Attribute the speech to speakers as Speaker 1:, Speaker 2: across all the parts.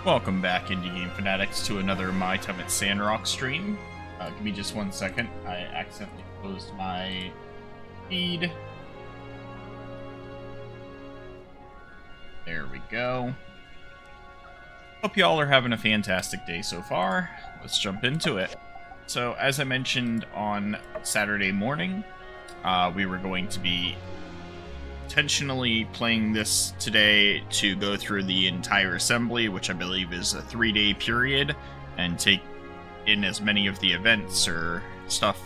Speaker 1: Welcome back, Indie Game Fanatics, to another My Time at Sandrock stream. Give me just 1 second. I accidentally closed my feed. There we go. Hope y'all are having a fantastic day so far. Let's jump into it. So, as I mentioned on Saturday morning, we were going to be intentionally playing this today to go through the entire assembly, which I believe is a 3-day period, and take in as many of the events or stuff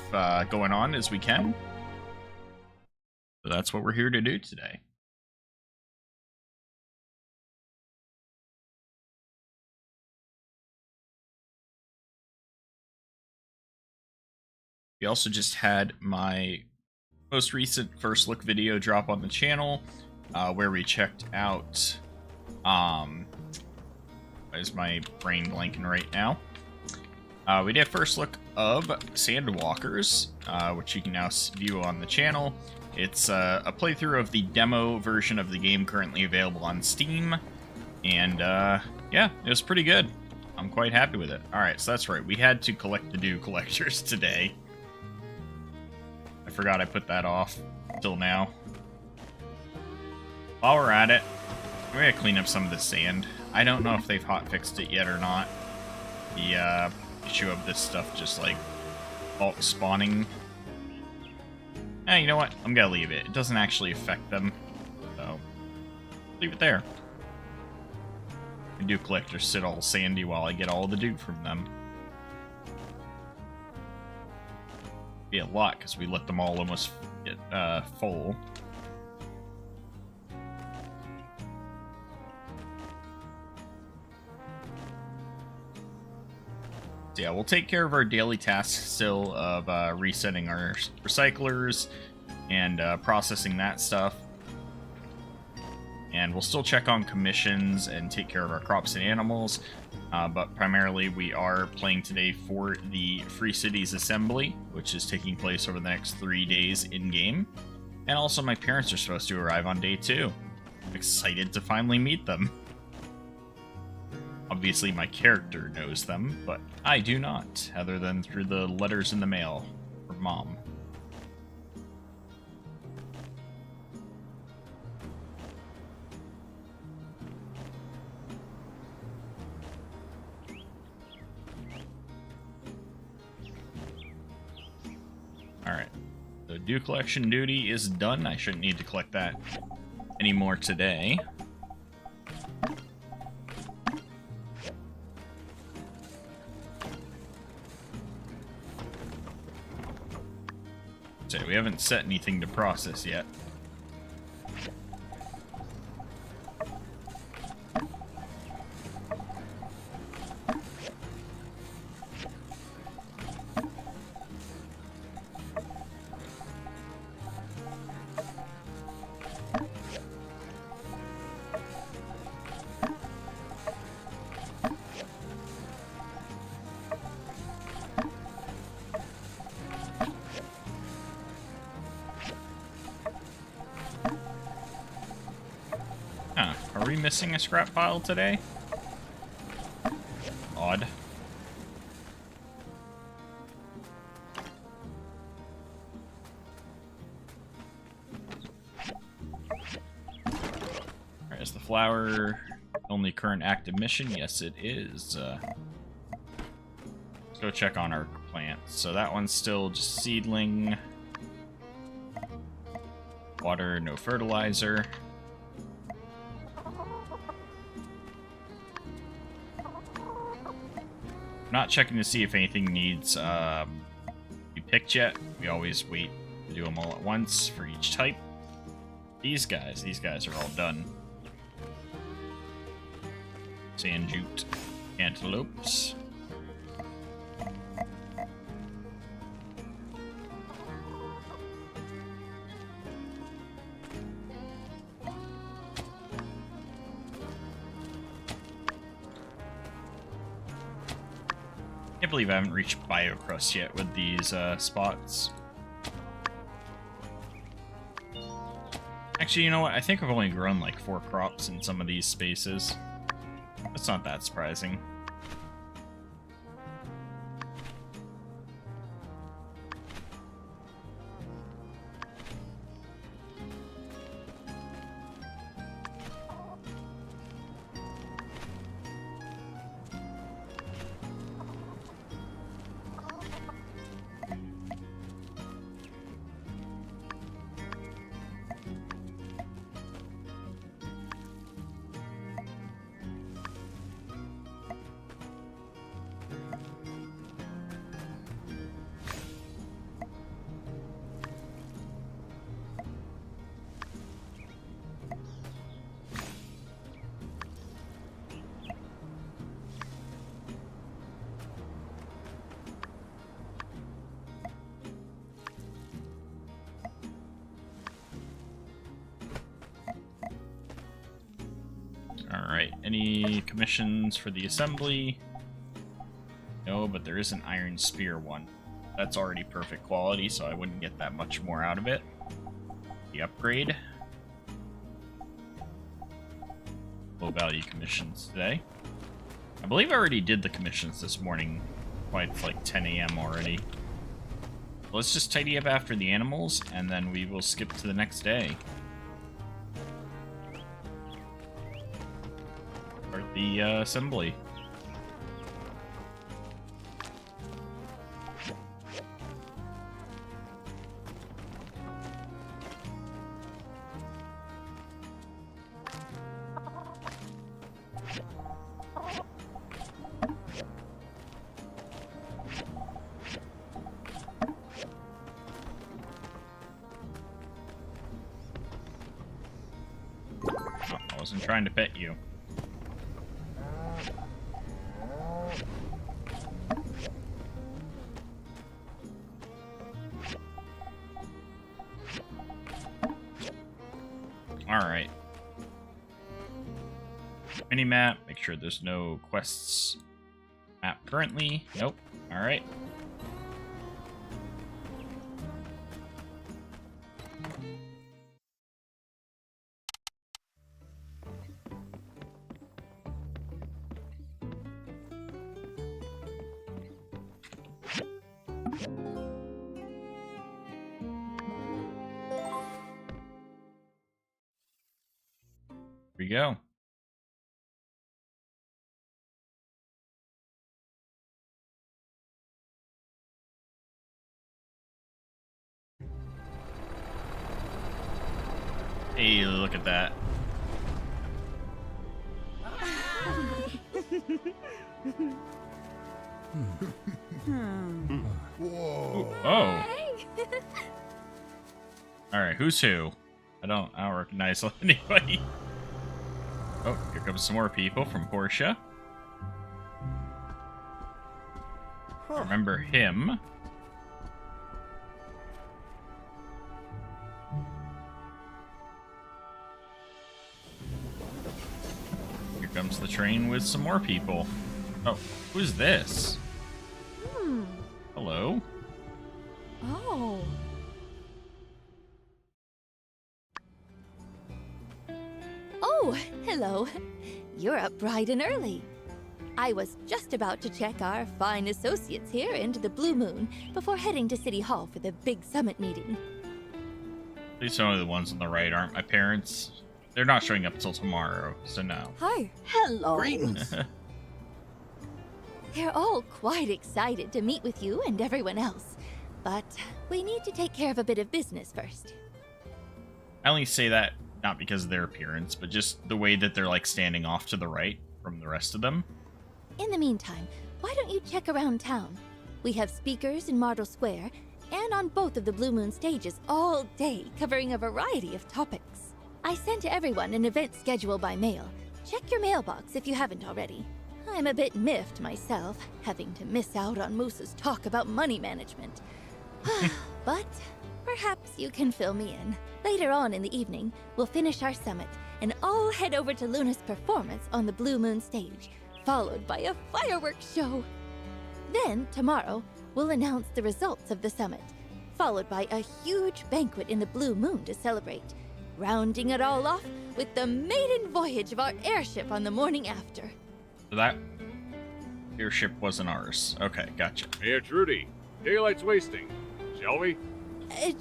Speaker 1: going on as we can. So that's what we're here to do today. We also just had my most recent first look video drop on the channel, where we checked out, why is my brain blanking right now? We did a first look of Sandwalkers, which you can now view on the channel. It's a playthrough of the demo version of the game currently available on Steam, and yeah, it was pretty good. I'm quite happy with it. Alright, so that's right, we had to collect the dew collectors today. I forgot I put that off till now. While we're at it, we're gonna clean up some of the sand. I don't know if they've hotfixed it yet or not. The issue of this stuff just like bulk spawning. You know what? I'm gonna leave it. It doesn't actually affect them, so leave it there. The dew collectors sit all sandy while I get all the dew from them. Be a lot because we let them all almost get full. So yeah, we'll take care of our daily tasks still of resetting our recyclers and processing that stuff. And we'll still check on commissions and take care of our crops and animals. But primarily we are playing today for the Free Cities Assembly, which is taking place over the next 3 days in-game. And also my parents are supposed to arrive on day 2. I'm excited to finally meet them. Obviously my character knows them, but I do not, other than through the letters in the mail from Mom. Alright, so dew collection duty is done. I shouldn't need to collect that anymore today. So we haven't set anything to process yet. Are we missing a scrap pile today? Odd. Alright, is the flower only current active mission? Yes, it is. Let's go check on our plants. So that one's still just seedling. Water, no fertilizer. Not checking to see if anything needs to be picked yet. We always wait to do them all at once for each type. These guys are all done. Sand jute antelopes. I can't believe I haven't reached BioCrust yet with these spots. Actually, you know what? I think I've only grown like 4 crops in some of these spaces. That's not that surprising. Alright, any commissions for the assembly? No, but there is an iron spear one. That's already perfect quality, so I wouldn't get that much more out of it. The upgrade. Low value commissions today. I believe I already did the commissions this morning. Why it's like 10 a.m. already. Let's just tidy up after the animals, and then we will skip to the next day. Start the assembly. I wasn't trying to pet you. Alright. Minimap, make sure there's no quests map currently. Nope. Alright. Here we go. Hey, look at that.
Speaker 2: Whoa.
Speaker 1: Oh. Alright, who's who? I don't recognize anybody. Oh, here comes some more people from Portia. Remember him. Here comes the train with some more people. Oh, who's this? Hello?
Speaker 3: Oh. Oh, hello. You're up bright and early. I was just about to check our fine associates here into the Blue Moon before heading to City Hall for the big summit meeting.
Speaker 1: At least some of the ones on the right aren't my parents. They're not showing up till tomorrow, so no.
Speaker 3: Hi.
Speaker 2: Hello.
Speaker 4: Greetings.
Speaker 3: They're all quite excited to meet with you and everyone else. But we need to take care of a bit of business first.
Speaker 1: I only say that not because of their appearance, but just the way that they're like standing off to the right from the rest of them.
Speaker 3: In the meantime, why don't you check around town? We have speakers in Martel Square and on both of the Blue Moon stages all day, covering a variety of topics. I sent to everyone an event schedule by mail. Check your mailbox if you haven't already. I'm a bit miffed myself, having to miss out on Moose's talk about money management. But perhaps you can fill me in. Later on in the evening, we'll finish our summit and all head over to Luna's performance on the Blue Moon stage, followed by a fireworks show. Then, tomorrow, we'll announce the results of the summit, followed by a huge banquet in the Blue Moon to celebrate, rounding it all off with the maiden voyage of our airship on the morning after.
Speaker 1: So that airship wasn't ours. Okay, gotcha.
Speaker 2: Hey, Trudy. Daylight's wasting. Shall we?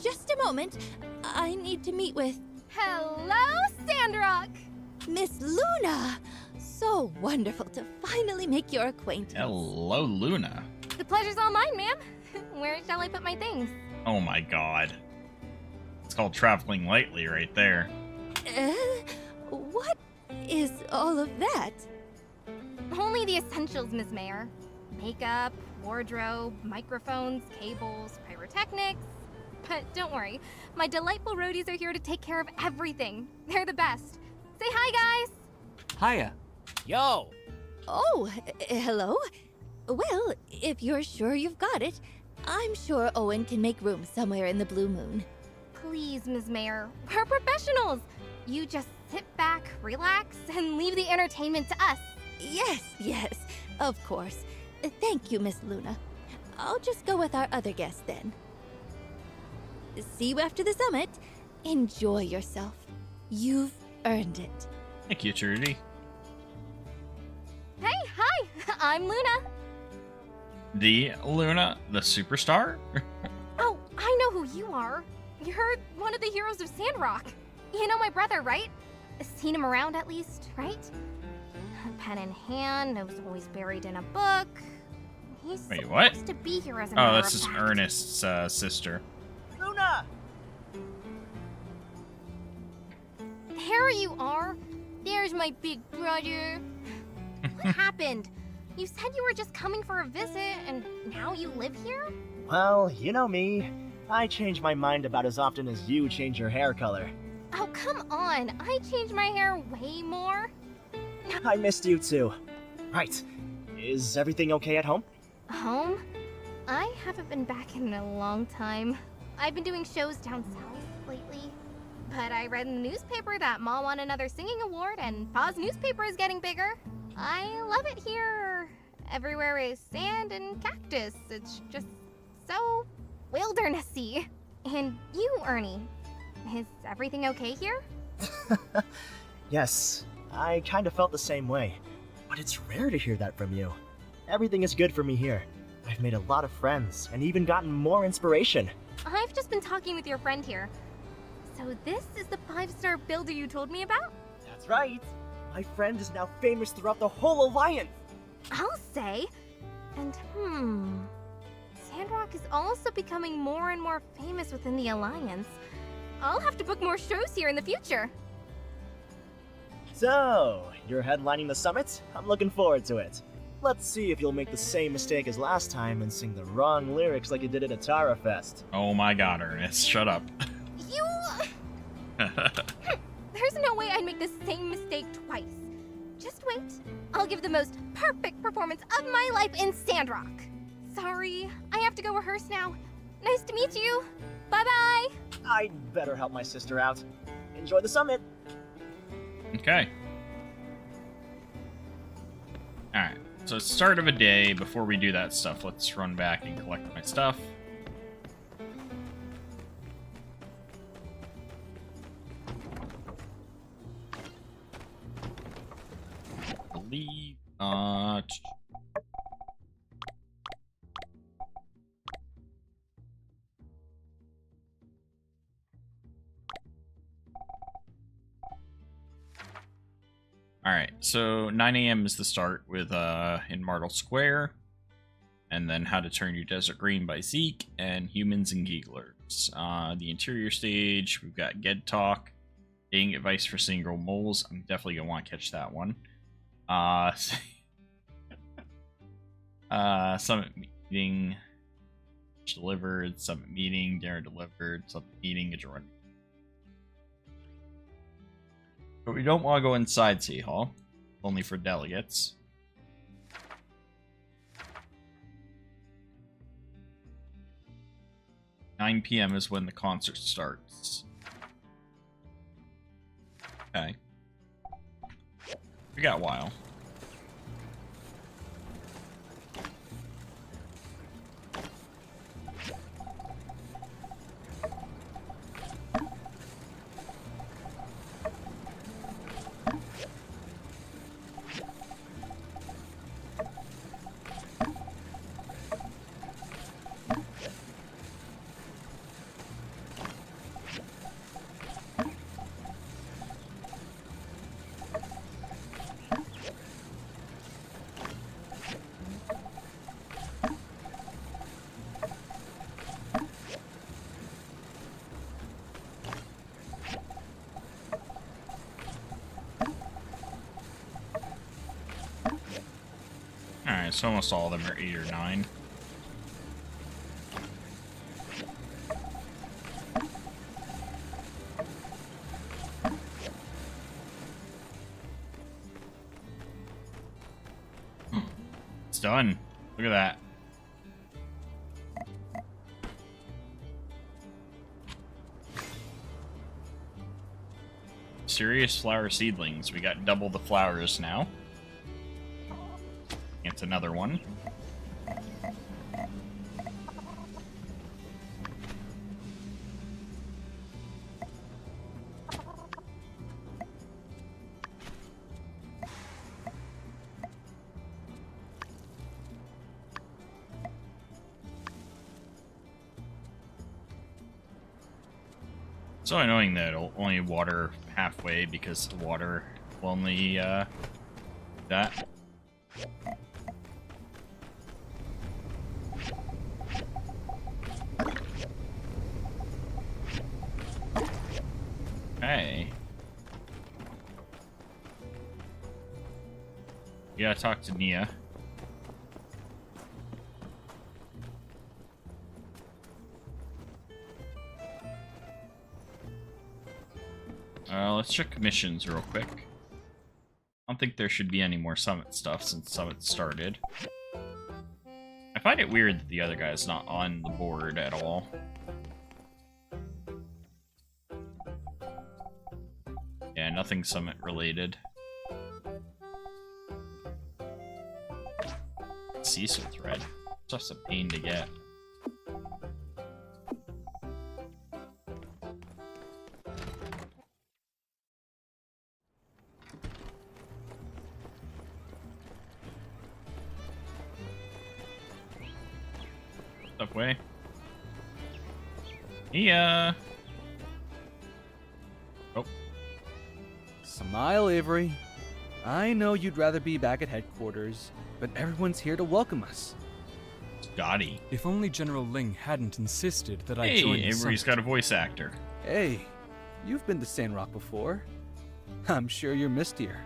Speaker 3: Just a moment. I need to meet with
Speaker 4: Hello, Sandrock!
Speaker 3: Miss Luna. So wonderful to finally make your acquaintance.
Speaker 1: Hello, Luna.
Speaker 4: The pleasure's all mine, ma'am. Where shall I put my things?
Speaker 1: Oh my god. It's called traveling lightly right there.
Speaker 3: What is all of that?
Speaker 4: Only the essentials, Ms. Mayor. Makeup, wardrobe, microphones, cables, pyrotechnics. But don't worry, my delightful roadies are here to take care of everything. They're the best. Say hi, guys!
Speaker 5: Hiya. Yo!
Speaker 3: Oh, hello. Well, if you're sure you've got it, I'm sure Owen can make room somewhere in the Blue Moon.
Speaker 4: Please, Ms. Mayor, we're professionals. You just sit back, relax, and leave the entertainment to us.
Speaker 3: Yes, of course. Thank you, Miss Luna. I'll just go with our other guests then. See you after the summit. Enjoy yourself. You've earned it.
Speaker 1: Thank you, Trudy.
Speaker 4: Hey, hi! I'm Luna.
Speaker 1: The Luna, the superstar?
Speaker 4: Oh, I know who you are. You're one of the heroes of Sandrock. You know my brother, right? Seen him around at least, right? Pen in hand, nose always buried in a book. He's
Speaker 1: Wait, what?
Speaker 4: supposed to be here as a
Speaker 1: Oh,
Speaker 4: matter
Speaker 1: this
Speaker 4: of
Speaker 1: is
Speaker 4: fact.
Speaker 1: Ernest's sister.
Speaker 5: Luna!
Speaker 4: There you are. There's my big brother. What happened? You said you were just coming for a visit, and now you live here?
Speaker 6: Well, you know me. I change my mind about as often as you change your hair color.
Speaker 4: Oh, come on. I change my hair way more.
Speaker 6: I missed you too. Right. Is everything okay at home?
Speaker 4: Home? I haven't been back in a long time. I've been doing shows down south lately. But I read in the newspaper that Ma won another singing award and Pa's newspaper is getting bigger. I love it here. Everywhere is sand and cactus. It's just so wildernessy. And you, Ernie, is everything okay here?
Speaker 6: Yes, I kind of felt the same way. But it's rare to hear that from you. Everything is good for me here. I've made a lot of friends and even gotten more inspiration.
Speaker 4: I've just been talking with your friend here. So this is the 5-star builder you told me about?
Speaker 6: That's right. My friend is now famous throughout the whole Alliance.
Speaker 4: I'll say. And Sandrock is also becoming more and more famous within the Alliance. I'll have to book more shows here in the future.
Speaker 6: So, you're headlining the summit? I'm looking forward to it. Let's see if you'll make the same mistake as last time and sing the wrong lyrics like you did at Atara Fest.
Speaker 1: Oh my god, Ernest, shut up.
Speaker 4: You... There's no way I'd make the same mistake twice. Just wait. I'll give the most perfect performance of my life in Sandrock. Sorry, I have to go rehearse now. Nice to meet you. Bye-bye.
Speaker 6: I'd better help my sister out. Enjoy the summit!
Speaker 1: Okay. Alright, so it's start of a day. Before we do that stuff, let's run back and collect my stuff. I believe, Alright, so 9 a.m. is the start with in Martel Square, and then How to Turn Your Desert Green by Zeke, and Humans and Geeglers. The interior stage, we've got Ged Talk, Dating Advice for Single Moles. I'm definitely going to want to catch that one. Summit Meeting, delivered, Summit Meeting, dinner delivered, Summit Meeting, adjourned. But we don't want to go inside City Hall. Only for delegates. "9 p.m. is when the concert starts." Okay. We got a while. So almost all of them are 8 or 9. It's done. Look at that. Serious flower seedlings. We got double the flowers now. It's another one. So annoying that it'll only water halfway because the water will only that. Okay. You gotta talk to Nia. Let's check missions real quick. I don't think there should be any more summit stuff since summit started. I find it weird that the other guy is not on the board at all. Yeah, nothing summit related. Cecil thread. Stuff's a pain to get. Way. Yeah. Oh.
Speaker 7: Smile, Avery. I know you'd rather be back at headquarters, but everyone's here to welcome us.
Speaker 1: Scotty.
Speaker 8: If only General Ling hadn't insisted that I
Speaker 1: Hey,
Speaker 8: join the
Speaker 1: Avery's
Speaker 8: summit.
Speaker 1: got a voice actor.
Speaker 7: Hey, you've been to Sandrock before. I'm sure you're missed here.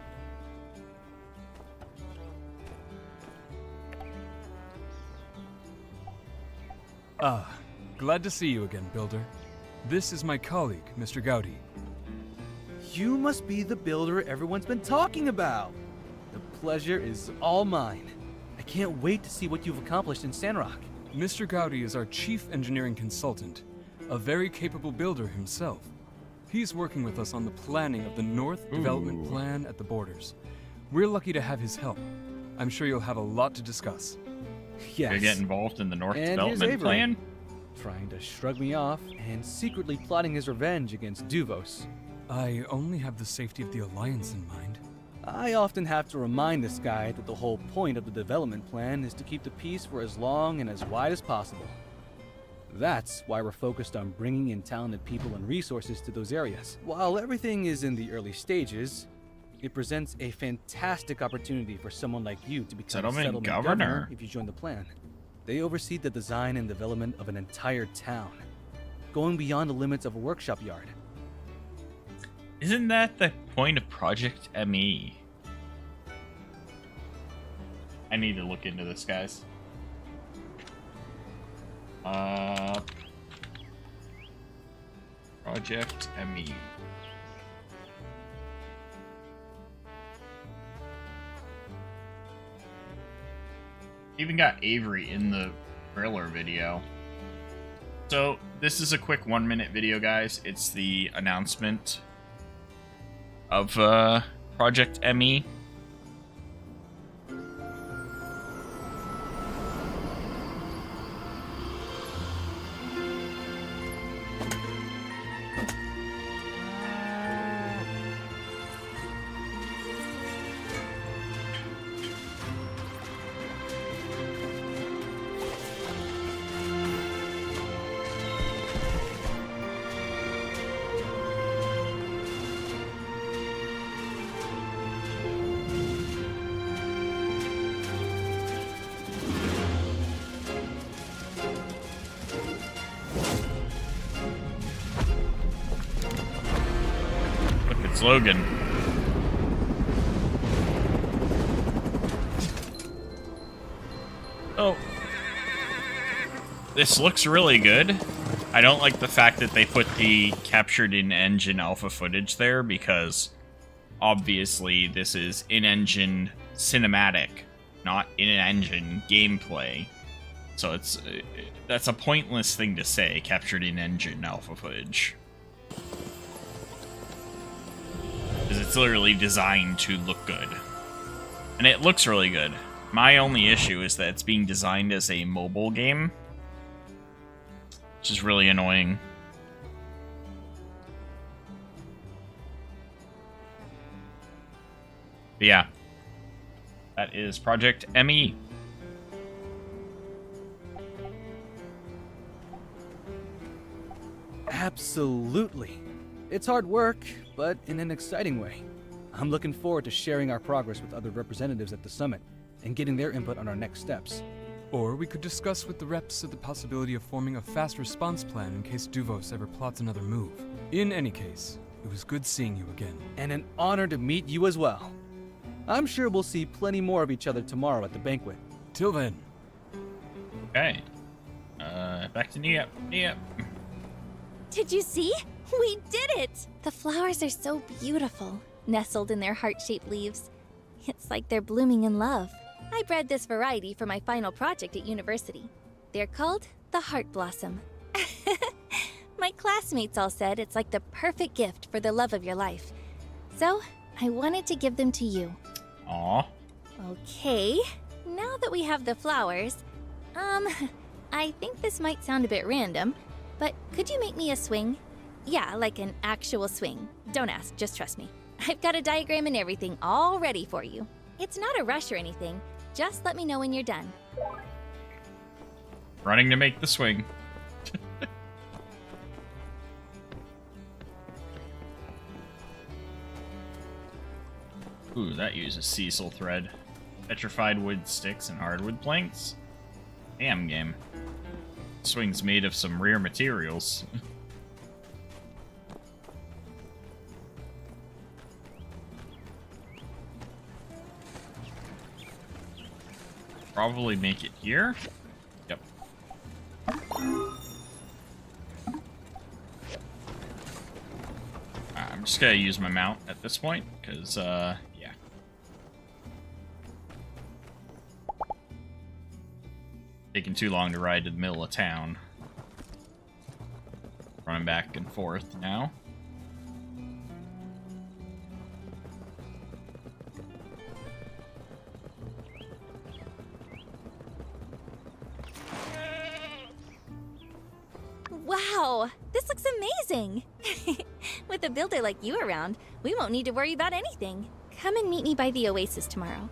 Speaker 8: Ah, glad to see you again, Builder. This is my colleague, Mr. Gowdy.
Speaker 7: You must be the builder everyone's been talking about. The pleasure is all mine. I can't wait to see what you've accomplished in Sandrock.
Speaker 8: Mr. Gowdy is our chief engineering consultant, a very capable builder himself. He's working with us on the planning of the North Development Plan at the borders. We're lucky to have his help. I'm sure you'll have a lot to discuss.
Speaker 7: Yes.
Speaker 1: Gonna get involved in the North
Speaker 7: And here's
Speaker 1: Development
Speaker 7: Avery.
Speaker 1: Plan?
Speaker 7: Trying to shrug me off and secretly plotting his revenge against Duvos.
Speaker 8: I only have the safety of the Alliance in mind.
Speaker 7: I often have to remind this guy that the whole point of the development plan is to keep the peace for as long and as wide as possible. That's why we're focused on bringing in talented people and resources to those areas. While everything is in the early stages, it presents a fantastic opportunity for someone like you to become a
Speaker 1: Settlement
Speaker 7: settlement
Speaker 1: governor.
Speaker 7: governor if you join the plan. They oversee the design and development of an entire town, going beyond the limits of a workshop yard.
Speaker 1: Isn't that the point of Project ME? I need to look into this, guys. Project ME. Even got Avery in the trailer video. So, this is a quick 1-minute video, guys. It's the announcement of Project ME. Slogan. Oh. This looks really good. I don't like the fact that they put the captured in-engine alpha footage there because obviously this is in-engine cinematic, not in-engine gameplay. So that's a pointless thing to say, captured in-engine alpha footage. Because it's literally designed to look good. And it looks really good. My only issue is that it's being designed as a mobile game, which is really annoying. But yeah, that is Project ME.
Speaker 7: Absolutely. It's hard work, but in an exciting way. I'm looking forward to sharing our progress with other representatives at the summit and getting their input on our next steps.
Speaker 8: Or we could discuss with the reps the possibility of forming a fast response plan in case Duvos ever plots another move. In any case, it was good seeing you again.
Speaker 7: And an honor to meet you as well. I'm sure we'll see plenty more of each other tomorrow at the banquet.
Speaker 8: Till then.
Speaker 1: Okay. Back to Nia.
Speaker 3: Did you see? We did it! The flowers are so beautiful, nestled in their heart-shaped leaves. It's like they're blooming in love. I bred this variety for my final project at university. They're called the Heart Blossom. My classmates all said it's like the perfect gift for the love of your life. So, I wanted to give them to you.
Speaker 1: Aw.
Speaker 3: Okay, now that we have the flowers, I think this might sound a bit random, but could you make me a swing? Yeah, like an actual swing. Don't ask, just trust me. I've got a diagram and everything all ready for you. It's not a rush or anything. Just let me know when you're done.
Speaker 1: Running to make the swing. Ooh, that uses Cecil thread. Petrified wood sticks and hardwood planks. Damn game. Swing's made of some rare materials. Probably make it here. Yep. I'm just gonna use my mount at this point, because, yeah. Taking too long to ride to the middle of town. Running back and forth now.
Speaker 3: Wow, this looks amazing! With a builder like you around, we won't need to worry about anything. Come and meet me by the Oasis tomorrow.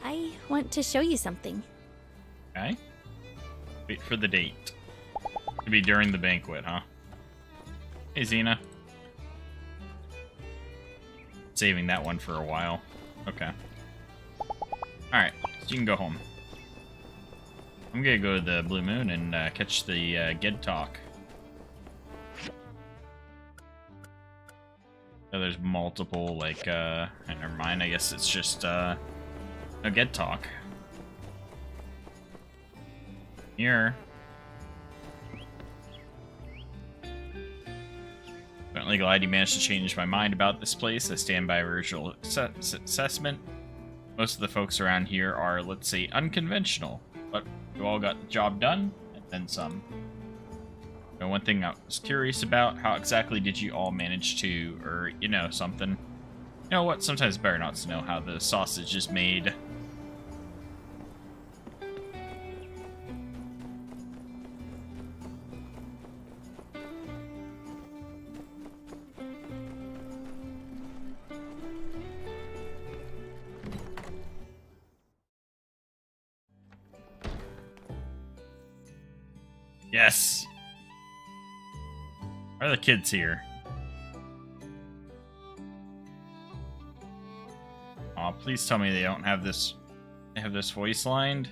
Speaker 3: I want to show you something.
Speaker 1: Okay. Wait for the date. To be during the banquet, huh? Hey, Xena. Saving that one for a while. Okay. Alright, so you can go home. I'm gonna go to the Blue Moon and catch the Gedtalk. So there's multiple, like, never mind, I guess it's just, a Gedtalk. Here. Certainly glad you managed to change my mind about this place. I stand by original assessment. Most of the folks around here are, let's say, unconventional, but you all got the job done, and then some. And one thing I was curious about, how exactly did you all manage to, or, you know, something. You know what, sometimes it's better not to know how the sausage is made. Yes! Why are the kids here? Aw, please tell me they don't have this... They have this voice lined.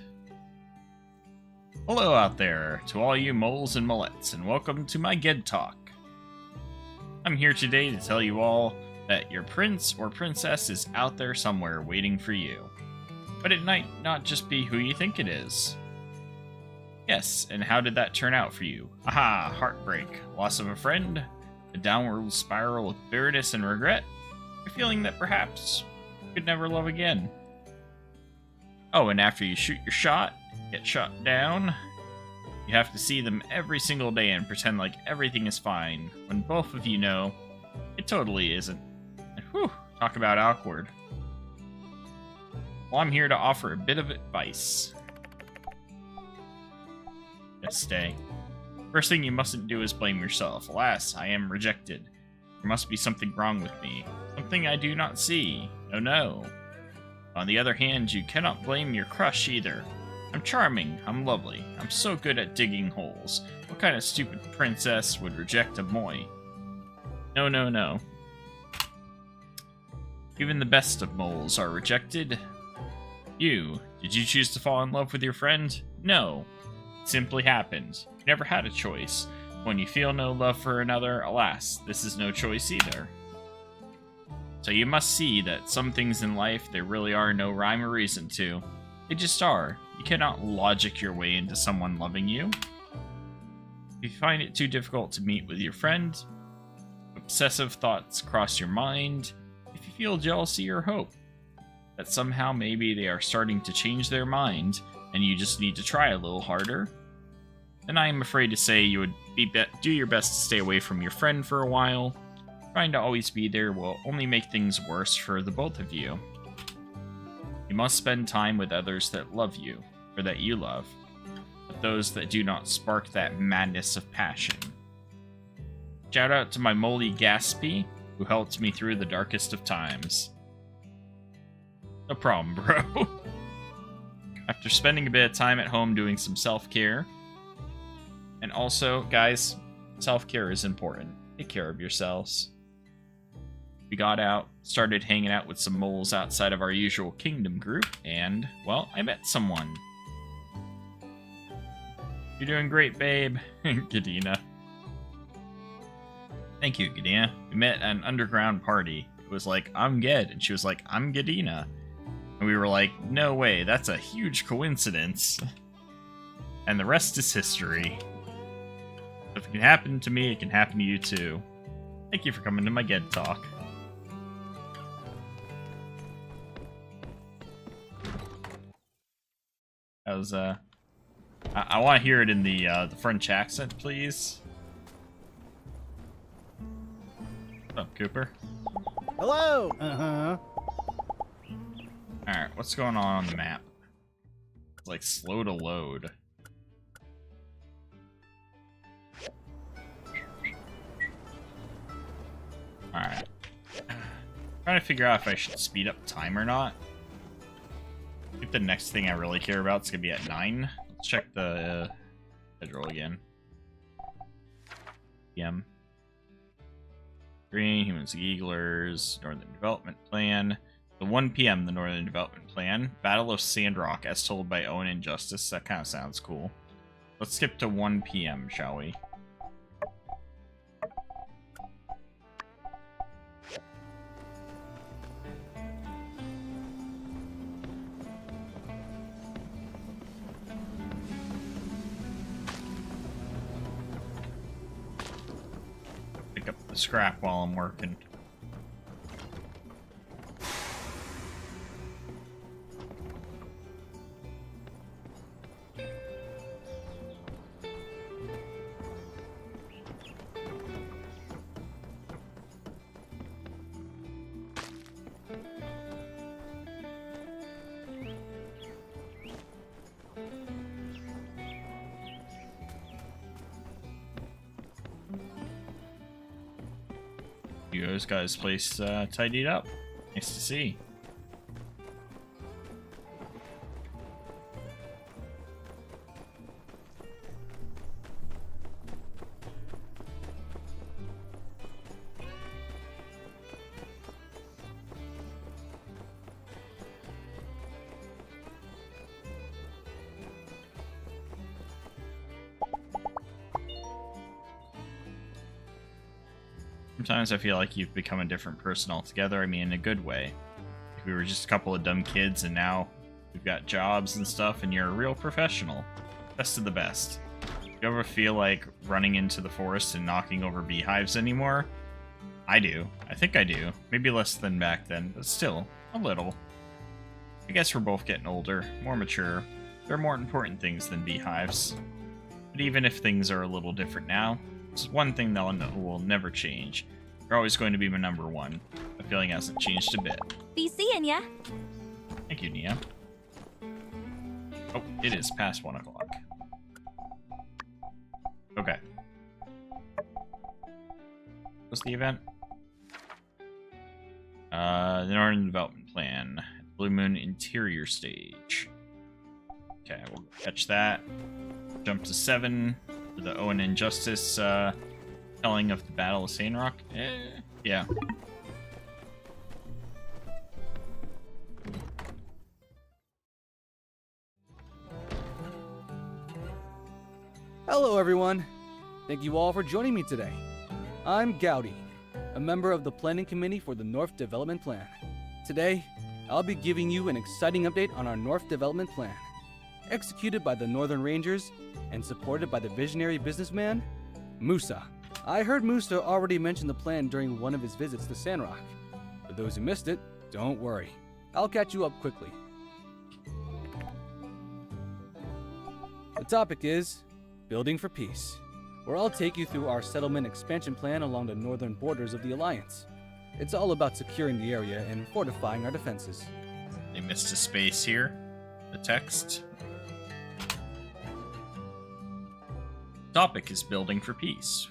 Speaker 1: Hello out there, to all you moles and mullets, and welcome to my Gedtalk. I'm here today to tell you all that your prince or princess is out there somewhere waiting for you. But it might not just be who you think it is. Yes, and how did that turn out for you? Aha, heartbreak, loss of a friend, a downward spiral of bitterness and regret, a feeling that perhaps you could never love again. Oh, and after you shoot your shot, get shot down, you have to see them every single day and pretend like everything is fine, when both of you know it totally isn't. And whew, talk about awkward. Well, I'm here to offer a bit of advice. Yes, stay. First thing you mustn't do is blame yourself. Alas, I am rejected. There must be something wrong with me. Something I do not see. Oh no. On the other hand, you cannot blame your crush either. I'm charming. I'm lovely. I'm so good at digging holes. What kind of stupid princess would reject a moi? No, no, no. Even the best of moles are rejected. You, did you choose to fall in love with your friend? No. It simply happened. You never had a choice. When you feel no love for another, alas, this is no choice either. So you must see that some things in life there really are no rhyme or reason to. They just are. You cannot logic your way into someone loving you. If you find it too difficult to meet with your friend, obsessive thoughts cross your mind, if you feel jealousy or hope that somehow maybe they are starting to change their mind and you just need to try a little harder, then I am afraid to say you would do your best to stay away from your friend for a while. Trying to always be there will only make things worse for the both of you. You must spend time with others that love you, or that you love, but those that do not spark that madness of passion. Shout out to my moldy Gaspy, who helped me through the darkest of times. No problem, bro. After spending a bit of time at home doing some self-care, and also, guys, self-care is important. Take care of yourselves. We got out, started hanging out with some moles outside of our usual kingdom group, and, well, I met someone. You're doing great, babe. Gadina. Thank you, Gadina. We met at an underground party. It was like, I'm Ged, and she was like, I'm Gadina. And we were like, no way, that's a huge coincidence. And the rest is history. If it can happen to me, it can happen to you too. Thank you for coming to my Ged talk. That was, I want to hear it in the French accent, please. What's up, Cooper?
Speaker 5: Hello!
Speaker 1: Alright, what's going on the map? It's like slow to load. Alright. Trying to figure out if I should speed up time or not. I think the next thing I really care about is going to be at 9. Let's check the schedule again. PM. Green, Humans Eaglers, Northern Development Plan. The 1 PM, the Northern Development Plan. Battle of Sandrock, as told by Owen and Justice. That kind of sounds cool. Let's skip to 1 PM, shall we? Pick up the scrap while I'm working. Hugo's got his place tidied up. Nice to see. Sometimes I feel like you've become a different person altogether. I mean, in a good way. Like we were just a couple of dumb kids, and now we've got jobs and stuff, and you're a real professional. Best of the best. You ever feel like running into the forest and knocking over beehives anymore? I do. I think I do. Maybe less than back then, but still, a little. I guess we're both getting older, more mature. There are more important things than beehives. But even if things are a little different now, there's one thing that will never change. You're always going to be my number one. My feeling hasn't changed a bit.
Speaker 3: Be seeing ya.
Speaker 1: Thank you, Nia. Oh, it is past 1 o'clock. Okay. What's the event? The Northern Development Plan. Blue Moon Interior Stage. Okay, we'll catch that. Jump to 7 for the Owen Injustice telling of the Battle of Sandrock. Yeah.
Speaker 7: Hello, everyone. Thank you all for joining me today. I'm Gowdy, a member of the Planning Committee for the North Development Plan. Today, I'll be giving you an exciting update on our North Development Plan, executed by the Northern Rangers and supported by the visionary businessman, Musa. I heard Musa already mention the plan during one of his visits to Sandrock. For those who missed it, don't worry. I'll catch you up quickly. The topic is Building for Peace, where I'll take you through our settlement expansion plan along the northern borders of the Alliance. It's all about securing the area and fortifying our defenses.
Speaker 1: They missed a space here. The text. Topic is building for peace.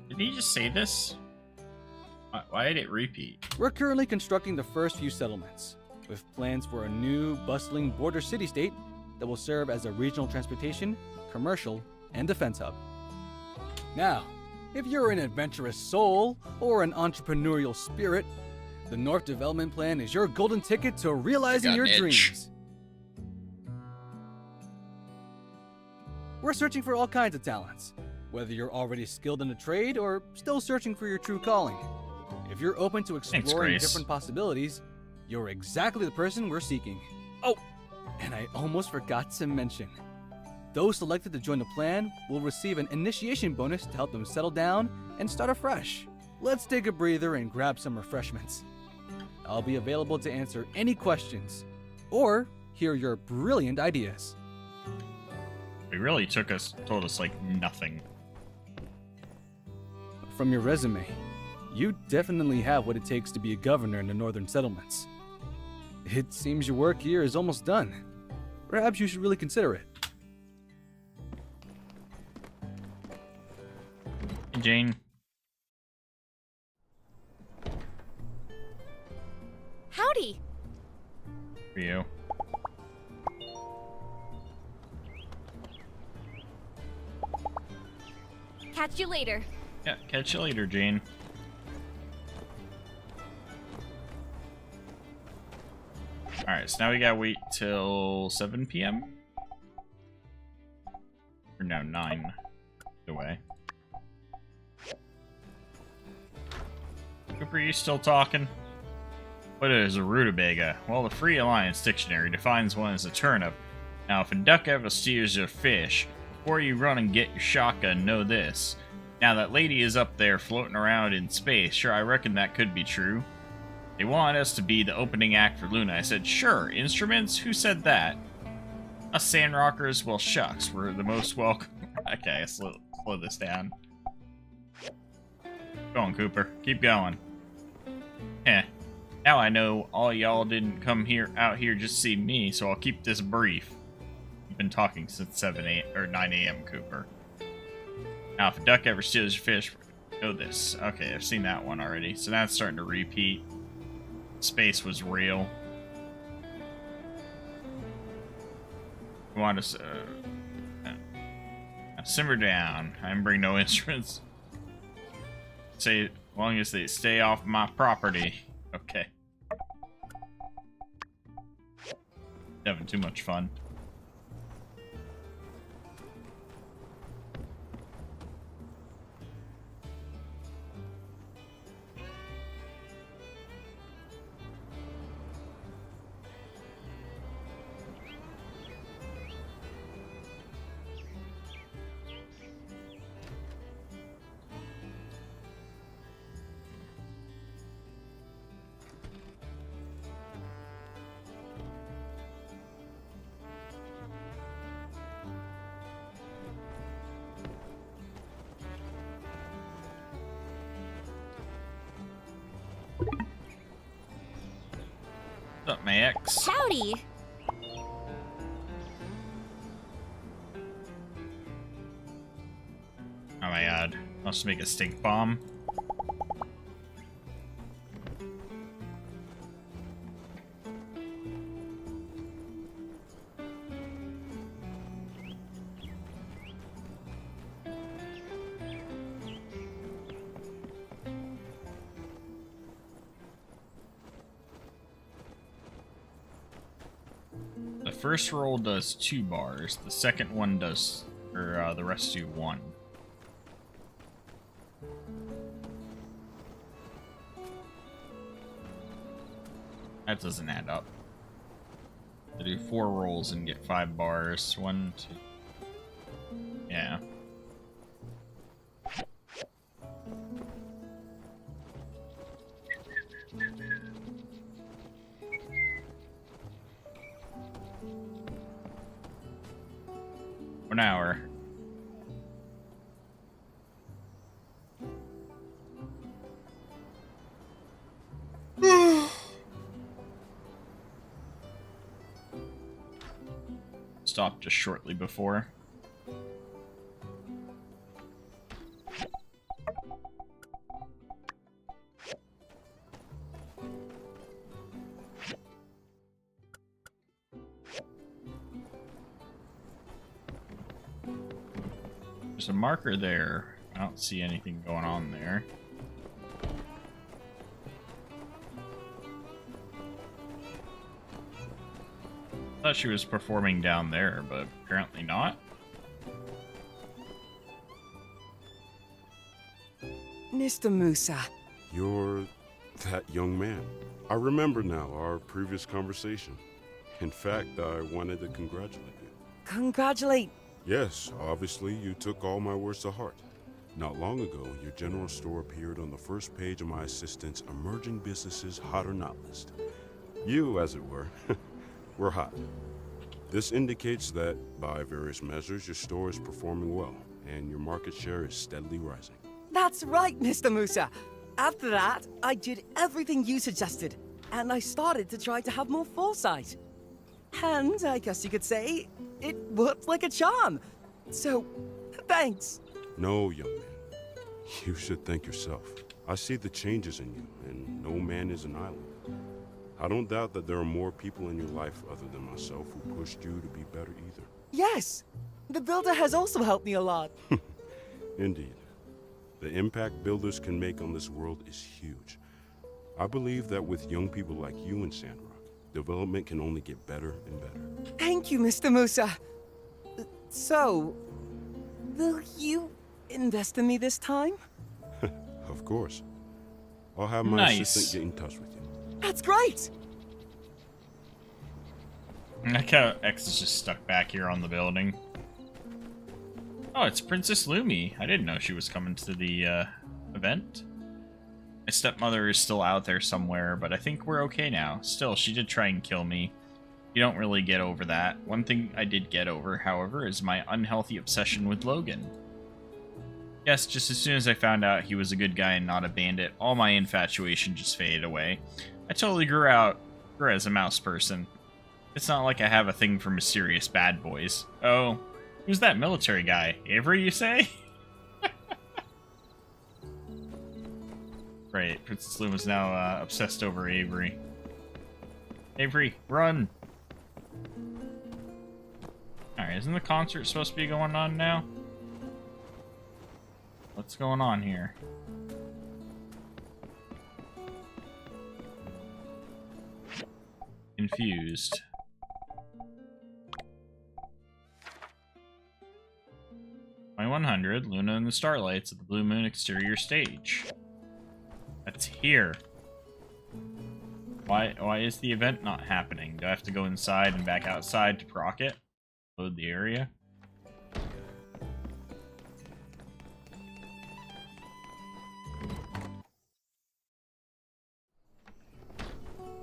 Speaker 1: Did he just say this? Why did it repeat?
Speaker 7: We're currently constructing the first few settlements, with plans for a new, bustling border city-state that will serve as a regional transportation, commercial, and defense hub. Now, if you're an adventurous soul or an entrepreneurial spirit, the North Development Plan is your golden ticket to realizing your dreams. We're searching for all kinds of talents, whether you're already skilled in a trade or still searching for your true calling. If you're open to exploring different possibilities, you're exactly the person we're seeking. Oh, and I almost forgot to mention, those selected to join the plan will receive an initiation bonus to help them settle down and start afresh. Let's take a breather and grab some refreshments. I'll be available to answer any questions or hear your brilliant ideas.
Speaker 1: He really told us like nothing.
Speaker 7: From your resume, you definitely have what it takes to be a governor in the northern settlements. It seems your work here is almost done. Perhaps you should really consider it.
Speaker 1: Hey, Jane.
Speaker 3: Howdy.
Speaker 1: For you.
Speaker 3: Catch you later.
Speaker 1: Yeah, catch you later, Jane. Alright, so now we gotta wait till 7 p.m.? Or no, 9. Either way. Cooper, you still talking? What is a rutabaga? Well, the Free Alliance Dictionary defines one as a turnip. Now, if a duck ever steals your fish, before you run and get your shotgun, know this. Now, that lady is up there floating around in space. Sure, I reckon that could be true. They wanted us to be the opening act for Luna. I said, sure. Instruments? Who said that? Us Sandrockers? Well, shucks. We're the most welcome. Okay, slow this down. Go on, Cooper. Keep going. Heh. Now I know all y'all didn't come out here just to see me, so I'll keep this brief. You've been talking since 9 a.m., Cooper. Now, if a duck ever steals your fish, know this. Okay, I've seen that one already, so that's starting to repeat. Space was real. You want to simmer down. I didn't bring no instruments. Say, as long as they stay off my property. Okay. Having too much fun. What's up, my ex?
Speaker 3: Howdy!
Speaker 1: Oh my god. Wants to make a stink bomb. The first roll does 2 bars. The second one does, or the rest do 1. That doesn't add up. I do 4 rolls and get 5 bars. 1, 2. Yeah. An hour. Stopped just shortly before. There's a marker there. I don't see anything going on there. Thought she was performing down there, but apparently not.
Speaker 9: Mr. Musa.
Speaker 10: You're that young man. I remember now our previous conversation. In fact, I wanted to congratulate you.
Speaker 9: Congratulate.
Speaker 10: Yes, obviously you took all my words to heart. Not long ago, your general store appeared on the first page of my assistant's Emerging Businesses Hot or Not list. You, as it were, were hot. This indicates that, by various measures, your store is performing well, and your market share is steadily rising.
Speaker 9: That's right, Mr. Musa. After that, I did everything you suggested, and I started to try to have more foresight. And I guess you could say, it worked like a charm. So, thanks.
Speaker 10: No, young man. You should thank yourself. I see the changes in you, and no man is an island. I don't doubt that there are more people in your life other than myself who pushed you to be better either.
Speaker 9: Yes, the builder has also helped me a lot.
Speaker 10: Indeed. The impact builders can make on this world is huge. I believe that with young people like you and Sandrock, development can only get better and better.
Speaker 9: Thank you, Mr. Musa. So, will you invest in me this time?
Speaker 10: Of course. I'll have my assistant get in touch with you.
Speaker 9: That's great!
Speaker 1: Like how X is just stuck back here on the building. Oh, it's Princess Lumi. I didn't know she was coming to the event. My stepmother is still out there somewhere, but I think we're okay now. Still, she did try and kill me. You don't really get over that. One thing I did get over, however, is my unhealthy obsession with Logan. Yes, just as soon as I found out he was a good guy and not a bandit, all my infatuation just faded away. I totally grew as a mouse person. It's not like I have a thing for mysterious bad boys. Oh, who's that military guy? Avery, you say? Right, Princess Luma's now obsessed over Avery. Avery, run! Alright, isn't the concert supposed to be going on now? What's going on here? Confused. $2100, Luna and the Starlights at the Blue Moon exterior stage. That's here. Why is the event not happening? Do I have to go inside and back outside to proc it? Load the area?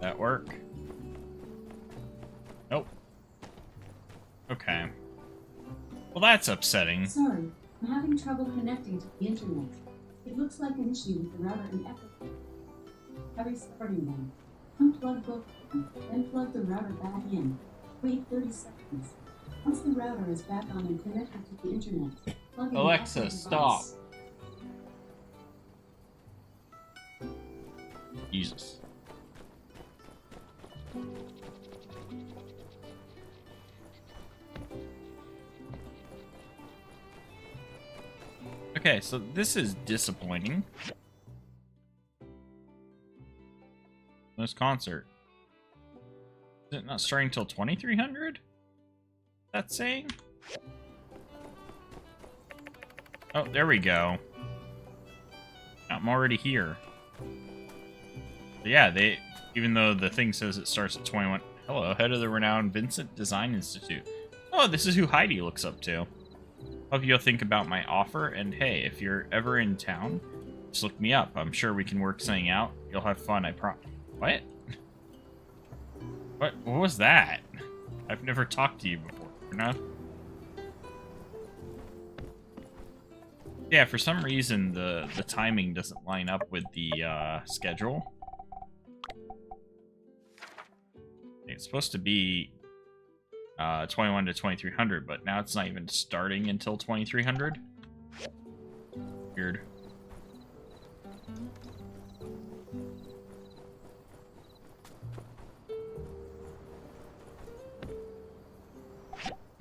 Speaker 1: That work? Nope. Okay. Well, that's upsetting.
Speaker 11: Sorry, I'm having trouble connecting to the internet. It looks like an issue with the router and echo. Try restarting them. Unplug both, then plug the router back in. Wait 30 seconds. Once the router is back on and connected to the internet, plug in the
Speaker 1: Alexa,
Speaker 11: Apple
Speaker 1: stop.
Speaker 11: device.
Speaker 1: Jesus. Okay, so this is disappointing. This concert. Is it not starting till 2300? That's saying? Oh, there we go. I'm already here. But yeah, even though the thing says it starts at 21. Hello, head of the renowned Vincent Design Institute. Oh, this is who Heidi looks up to. Hope you'll think about my offer, and hey, if you're ever in town, just look me up. I'm sure we can work something out. You'll have fun, I promise. What? What was that? I've never talked to you before, no? Yeah, for some reason, the timing doesn't line up with the schedule. It's supposed to be 21 to 2300, but now it's not even starting until 2300. Weird.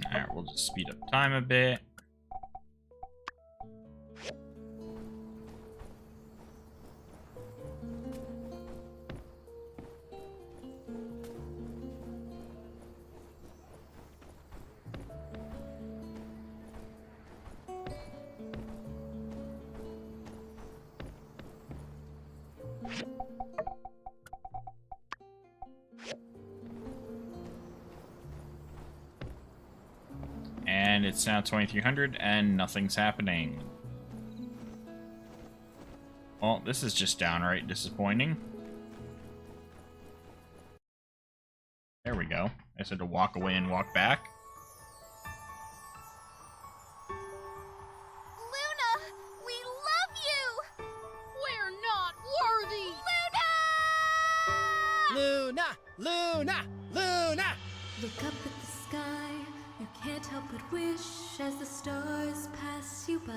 Speaker 1: Alright, we'll just speed up time a bit. And it's now 2300 and nothing's happening. Well, this is just downright disappointing. There we go. I said to walk away and walk back.
Speaker 4: Luna, we love you! We're not worthy! Luna!
Speaker 9: Luna! Luna! Luna!
Speaker 12: Look up at the sky, you can't help but wish as the stars pass you by.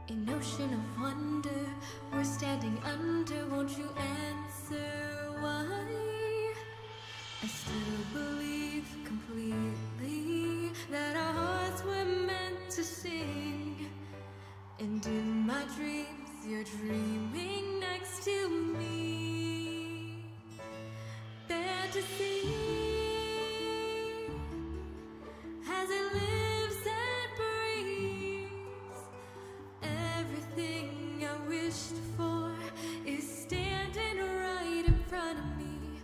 Speaker 12: An ocean of wonder, we're standing under, won't you answer why? I still believe completely that our hearts were meant to sing. And in my dreams, you're dreaming next to me. Fantasy, as it lives and breathes. Everything I wished for is standing right in front of me.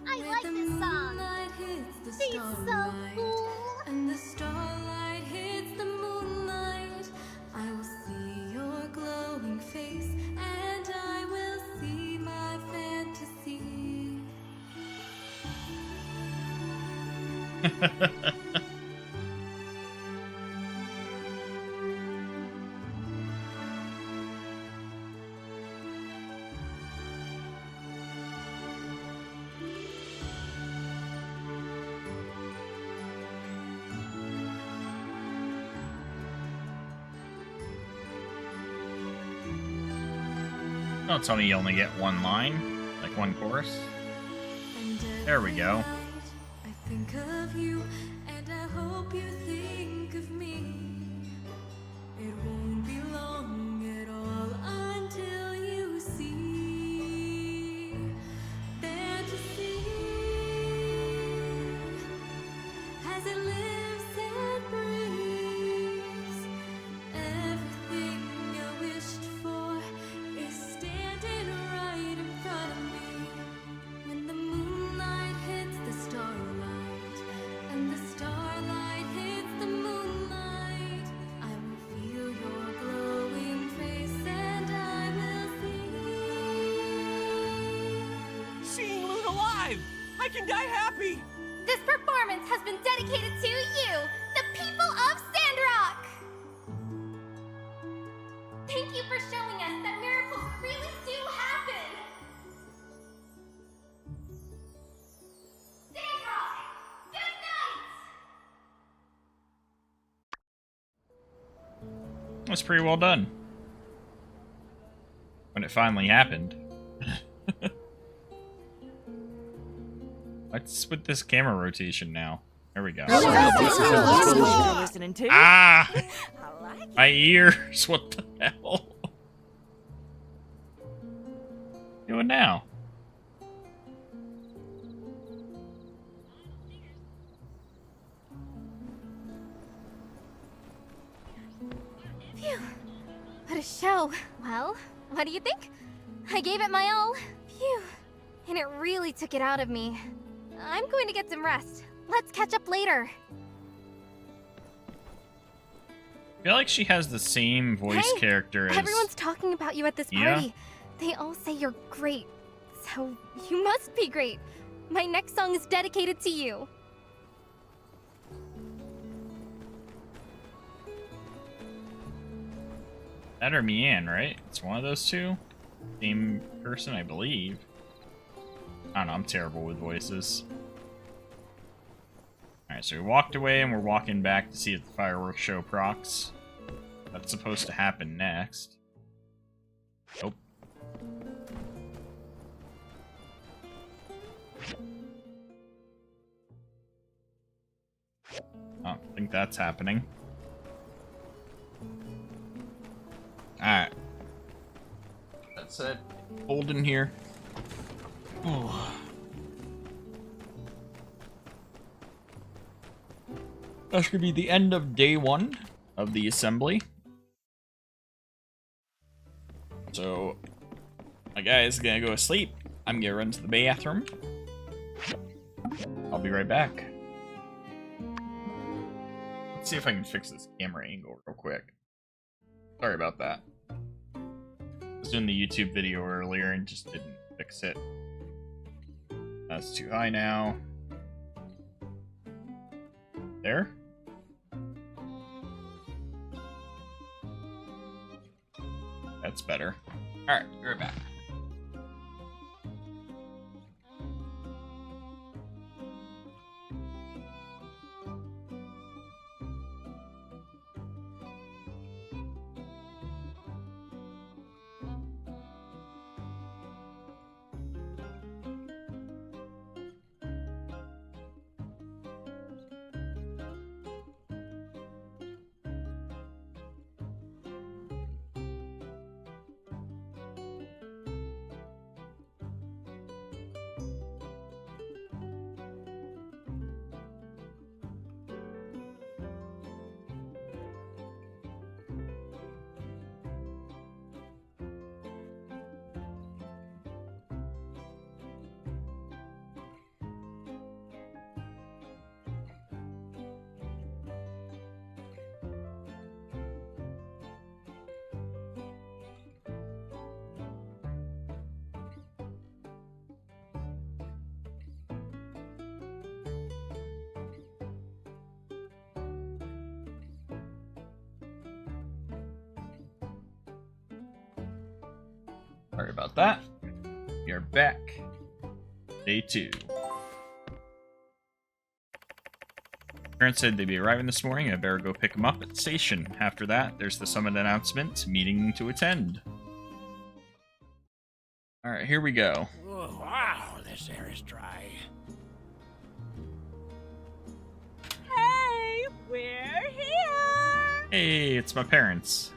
Speaker 4: I like this song.
Speaker 12: Hits the
Speaker 4: She's so
Speaker 12: starlight,
Speaker 4: cool.
Speaker 12: and the starlight hits the moonlight. I will see your glowing face, and I will see my fantasy.
Speaker 1: Don't tell me you only get one line, like one chorus. There we go.
Speaker 12: I think of you, and I hope you think of me. It won't be long at all until you see fantasy as it lives and breathes. Everything I wished for is standing right in front of me. When the moonlight hits the starlight, and the starlight hits the moonlight, I will feel your glowing face, and I will see.
Speaker 9: Seeing Luna live! I can die happy!
Speaker 4: This performance has been dedicated to you, the people of Sandrock! Thank you for showing us that miracles really do happen!
Speaker 1: That's pretty well done. When it finally happened. What's with this camera rotation now? There we go.
Speaker 13: Listening to.
Speaker 1: Ah!
Speaker 13: I like it.
Speaker 1: My ears! What the hell? Doing now?
Speaker 4: Phew. What a show. Well, what do you think? I gave it my all. Phew. And it really took it out of me. I'm going to get some rest. Let's catch up later.
Speaker 1: I feel like she has the same voice character as...
Speaker 4: Everyone's talking about you at this party. They all say you're great. So, you must be great. My next song is dedicated to you.
Speaker 1: That or Mian, right? It's one of those two. Same person, I believe. I don't know, I'm terrible with voices. Alright, so we walked away and we're walking back to see if the fireworks show procs. That's supposed to happen next. Nope. I don't think that's happening. Alright. That's it. Hold in here. Oh. That's gonna be the end of day 1 of the assembly. So, my guy is gonna go to sleep. I'm gonna run to the bathroom. I'll be right back. Let's see if I can fix this camera angle real quick. Sorry about that. I was doing the YouTube video earlier and just didn't fix it. That's too high now. There? That's better. Alright, be right back. Sorry about that. We are back. Day 2. Parents said they'd be arriving this morning. I better go pick them up at the station. After that, there's the summit announcement, meeting to attend. Alright, here we go.
Speaker 5: Oh, wow, this air is dry.
Speaker 13: Hey, we're here!
Speaker 1: Hey, it's my parents.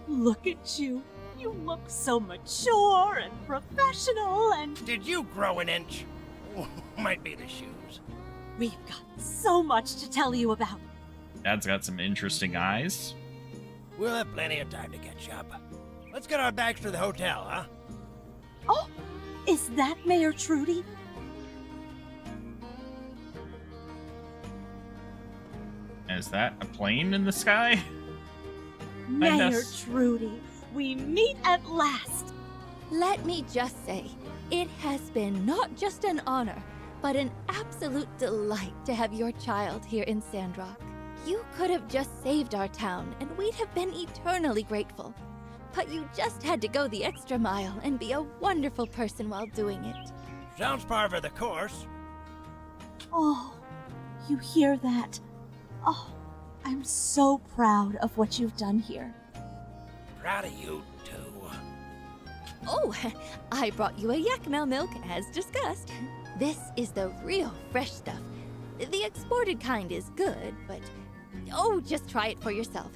Speaker 13: Look at you. You look so mature and professional and...
Speaker 5: Did you grow an inch? Might be the shoes.
Speaker 13: We've got so much to tell you about.
Speaker 1: Dad's got some interesting eyes.
Speaker 5: We'll have plenty of time to catch up. Let's get our bags to the hotel, huh?
Speaker 13: Oh, is that Mayor Trudy?
Speaker 1: Is that a plane in the sky?
Speaker 13: Mayor Trudy, we meet at last.
Speaker 3: Let me just say, it has been not just an honor, but an absolute delight to have your child here in Sandrock. You could have just saved our town, and we'd have been eternally grateful. But you just had to go the extra mile and be a wonderful person while doing it.
Speaker 5: Sounds par for the course.
Speaker 13: Oh, you hear that? Oh, I'm so proud of what you've done here.
Speaker 5: Proud of you, too.
Speaker 3: Oh, I brought you a yakmel milk, as discussed. This is the real fresh stuff. The exported kind is good, but... Oh, just try it for yourself.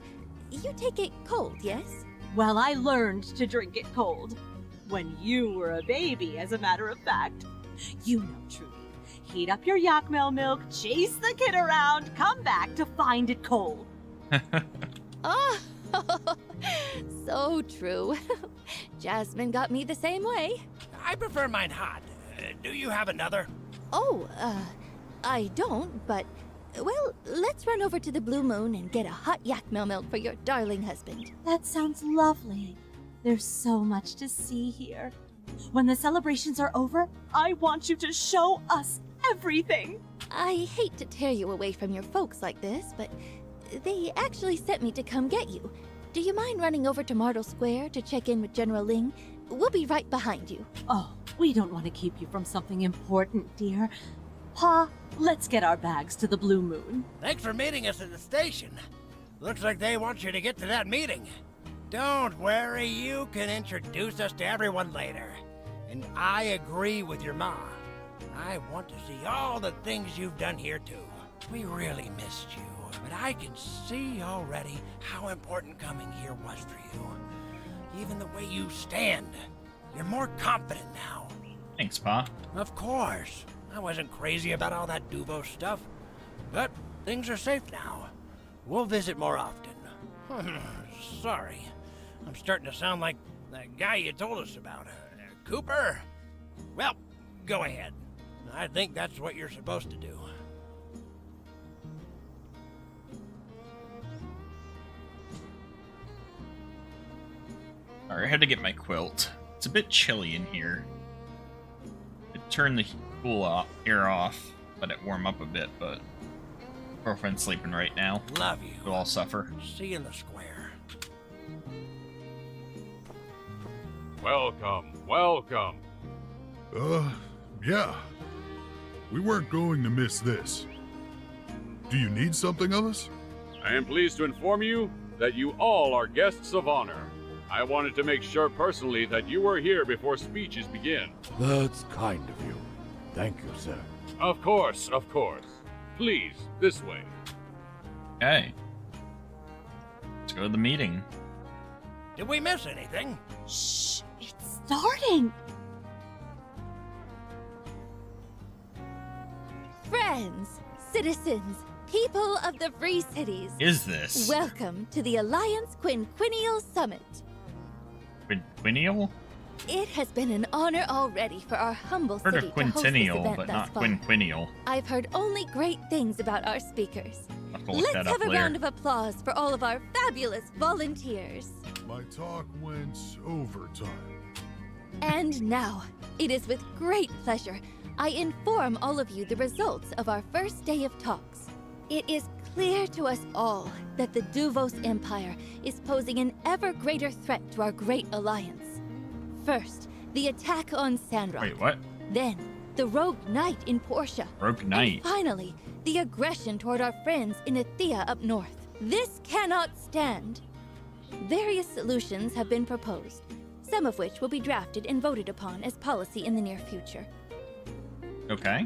Speaker 3: You take it cold, yes?
Speaker 13: Well, I learned to drink it cold. When you were a baby, as a matter of fact. You know, Trudy. Heat up your yakmel milk, chase the kid around, come back to find it cold.
Speaker 3: Oh, so true. Jasmine got me the same way.
Speaker 5: I prefer mine hot. Do you have another?
Speaker 3: Oh, I don't, but... Well, let's run over to the Blue Moon and get a hot yakmel milk for your darling husband.
Speaker 13: That sounds lovely. There's so much to see here. When the celebrations are over, I want you to show us everything.
Speaker 3: I hate to tear you away from your folks like this, but they actually sent me to come get you. Do you mind running over to Martle Square to check in with General Ling? We'll be right behind you.
Speaker 13: Oh, we don't want to keep you from something important, dear. Pa, let's get our bags to the Blue Moon.
Speaker 5: Thanks for meeting us at the station. Looks like they want you to get to that meeting. Don't worry, you can introduce us to everyone later. And I agree with your ma. I want to see all the things you've done here too. We really missed you, but I can see already how important coming here was for you. Even the way you stand. You're more confident now.
Speaker 1: Thanks, Pa.
Speaker 5: Of course. I wasn't crazy about all that Duvo stuff. But things are safe now. We'll visit more often. Sorry. I'm starting to sound like that guy you told us about. Cooper? Well, go ahead. I think that's what you're supposed to do.
Speaker 1: Alright, I had to get my quilt. It's a bit chilly in here. It turned the air off, let it warm up a bit, but girlfriend's sleeping right now.
Speaker 5: Love you.
Speaker 1: We'll all suffer.
Speaker 5: See you in the square.
Speaker 2: Welcome, welcome.
Speaker 14: Yeah. We weren't going to miss this. Do you need something of us?
Speaker 2: I am pleased to inform you that you all are guests of honor. I wanted to make sure personally that you were here before speeches begin.
Speaker 15: That's kind of you. Thank you, sir.
Speaker 2: Of course, of course. Please, this way.
Speaker 1: Okay. Let's go to the meeting.
Speaker 5: Did we miss anything?
Speaker 13: Shh, it's starting.
Speaker 3: Friends, citizens, people of the Free Cities.
Speaker 1: Is this?
Speaker 3: Welcome to the Alliance Quinquennial Summit.
Speaker 1: Quinquennial?
Speaker 3: It has been an honor already for our humble
Speaker 1: Heard
Speaker 3: city
Speaker 1: of
Speaker 3: to host this
Speaker 1: quintennial,
Speaker 3: event
Speaker 1: but
Speaker 3: thus
Speaker 1: not
Speaker 3: far.
Speaker 1: quinquennial.
Speaker 3: I've heard only great things about our speakers.
Speaker 1: I'll have to look
Speaker 3: Let's
Speaker 1: that
Speaker 3: have
Speaker 1: up
Speaker 3: a
Speaker 1: later.
Speaker 3: round of applause for all of our fabulous volunteers.
Speaker 14: My talk went overtime.
Speaker 3: And now, it is with great pleasure I inform all of you the results of our first day of talks. It is clear to us all that the Duvos Empire is posing an ever greater threat to our great alliance. First, the attack on Sandrock.
Speaker 1: Wait, what?
Speaker 3: Then, the rogue knight in Portia.
Speaker 1: Rogue knight.
Speaker 3: And finally, the aggression toward our friends in Athea up north. This cannot stand. Various solutions have been proposed, some of which will be drafted and voted upon as policy in the near future.
Speaker 1: Okay.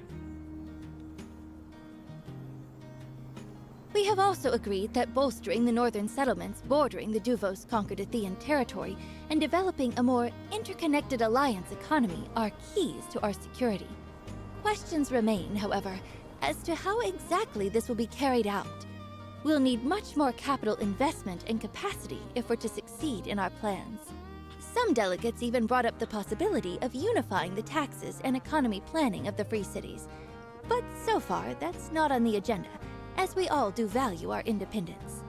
Speaker 3: We have also agreed that bolstering the northern settlements bordering the Duvos conquered Athean territory and developing a more interconnected alliance economy are keys to our security. Questions remain, however, as to how exactly this will be carried out. We'll need much more capital investment and capacity if we're to succeed in our plans. Some delegates even brought up the possibility of unifying the taxes and economy planning of the Free Cities. But so far, that's not on the agenda, as we all do value our independence.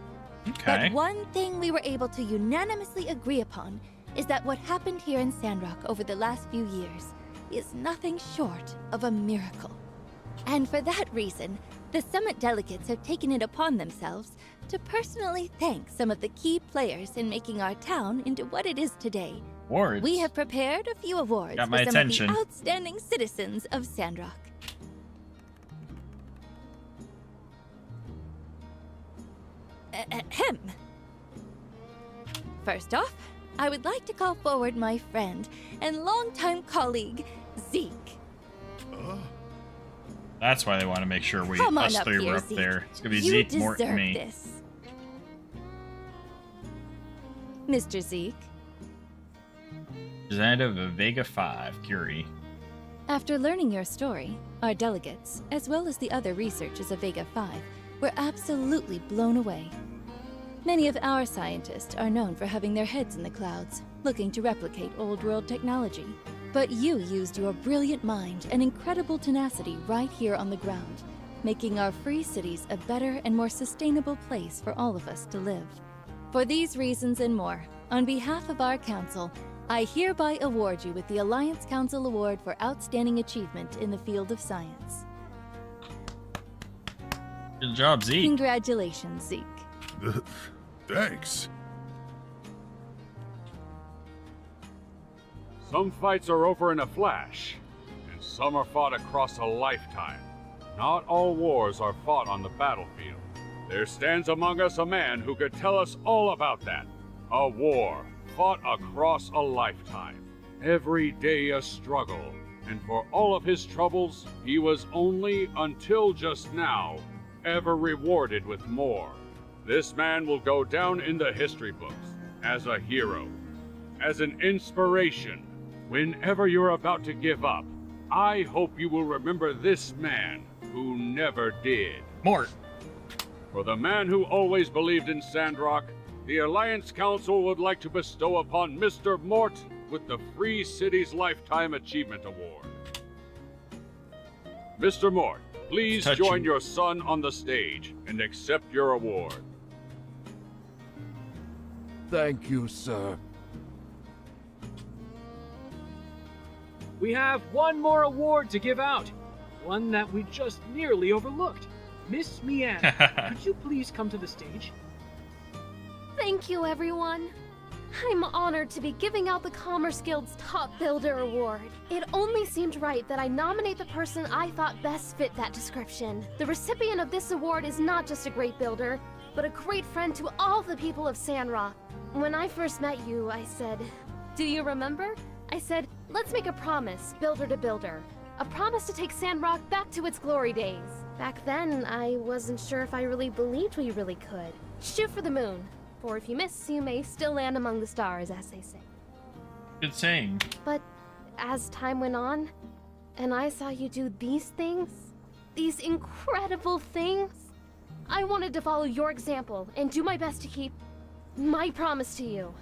Speaker 1: Okay.
Speaker 3: But one thing we were able to unanimously agree upon is that what happened here in Sandrock over the last few years is nothing short of a miracle. And for that reason, the summit delegates have taken it upon themselves to personally thank some of the key players in making our town into what it is today.
Speaker 1: Awards.
Speaker 3: We have prepared a few awards
Speaker 1: Got
Speaker 3: for
Speaker 1: my
Speaker 3: some
Speaker 1: attention.
Speaker 3: of the outstanding citizens of Sandrock. Him. First off, I would like to call forward my friend and longtime colleague, Zeke.
Speaker 1: That's why they want to make sure
Speaker 3: Come on
Speaker 1: us
Speaker 3: up
Speaker 1: three
Speaker 3: here,
Speaker 1: were up
Speaker 3: Zeke.
Speaker 1: there. It's gonna be
Speaker 3: You
Speaker 1: Zeke, Mort, and
Speaker 3: deserve
Speaker 1: me.
Speaker 3: this. Mr. Zeke,
Speaker 1: Representative of Vega 5, Curie.
Speaker 3: after learning your story, our delegates, as well as the other researchers of Vega 5, were absolutely blown away. Many of our scientists are known for having their heads in the clouds, looking to replicate old-world technology. But you used your brilliant mind and incredible tenacity right here on the ground, making our free cities a better and more sustainable place for all of us to live. For these reasons and more, on behalf of our council, I hereby award you with the Alliance Council Award for Outstanding Achievement in the field of science.
Speaker 1: Good job, Zeke.
Speaker 3: Congratulations, Zeke.
Speaker 14: Thanks.
Speaker 2: Some fights are over in a flash, and some are fought across a lifetime. Not all wars are fought on the battlefield. There stands among us a man who could tell us all about that. A war fought across a lifetime. Every day a struggle, and for all of his troubles, he was only, until just now, ever rewarded with more. This man will go down in the history books as a hero, as an inspiration. Whenever you're about to give up, I hope you will remember this man who never did.
Speaker 1: Mort.
Speaker 2: For the man who always believed in Sandrock, the Alliance Council would like to bestow upon Mr. Mort with the Free Cities Lifetime Achievement Award. Mr. Mort, please join your son on the stage and accept your award.
Speaker 15: Thank you, sir.
Speaker 16: We have one more award to give out. One that we just nearly overlooked. Miss Mianna, could you please come to the stage?
Speaker 4: Thank you, everyone. I'm honored to be giving out the Commerce Guild's Top Builder Award. It only seemed right that I nominate the person I thought best fit that description. The recipient of this award is not just a great builder, but a great friend to all the people of Sandrock. When I first met you, I said, "Do you remember?" I said, "Let's make a promise, builder to builder. A promise to take Sandrock back to its glory days." Back then, I wasn't sure if I really believed we really could. Shoot for the moon. For if you miss, you may still land among the stars, as they say.
Speaker 1: Good saying.
Speaker 4: But as time went on, and I saw you do these things, these incredible things, I wanted to follow your example and do my best to keep my promise to you.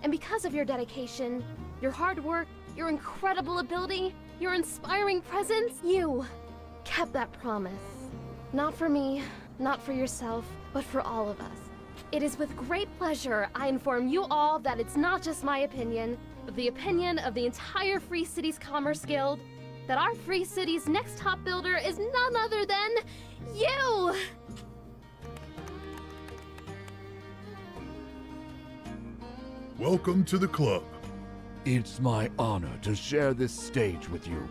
Speaker 4: And because of your dedication, your hard work, your incredible ability, your inspiring presence, you kept that promise. Not for me, not for yourself, but for all of us. It is with great pleasure I inform you all that it's not just my opinion, but the opinion of the entire Free Cities Commerce Guild, that our Free Cities' next top builder is none other than you!
Speaker 14: Welcome to the club.
Speaker 15: It's my honor to share this stage with you.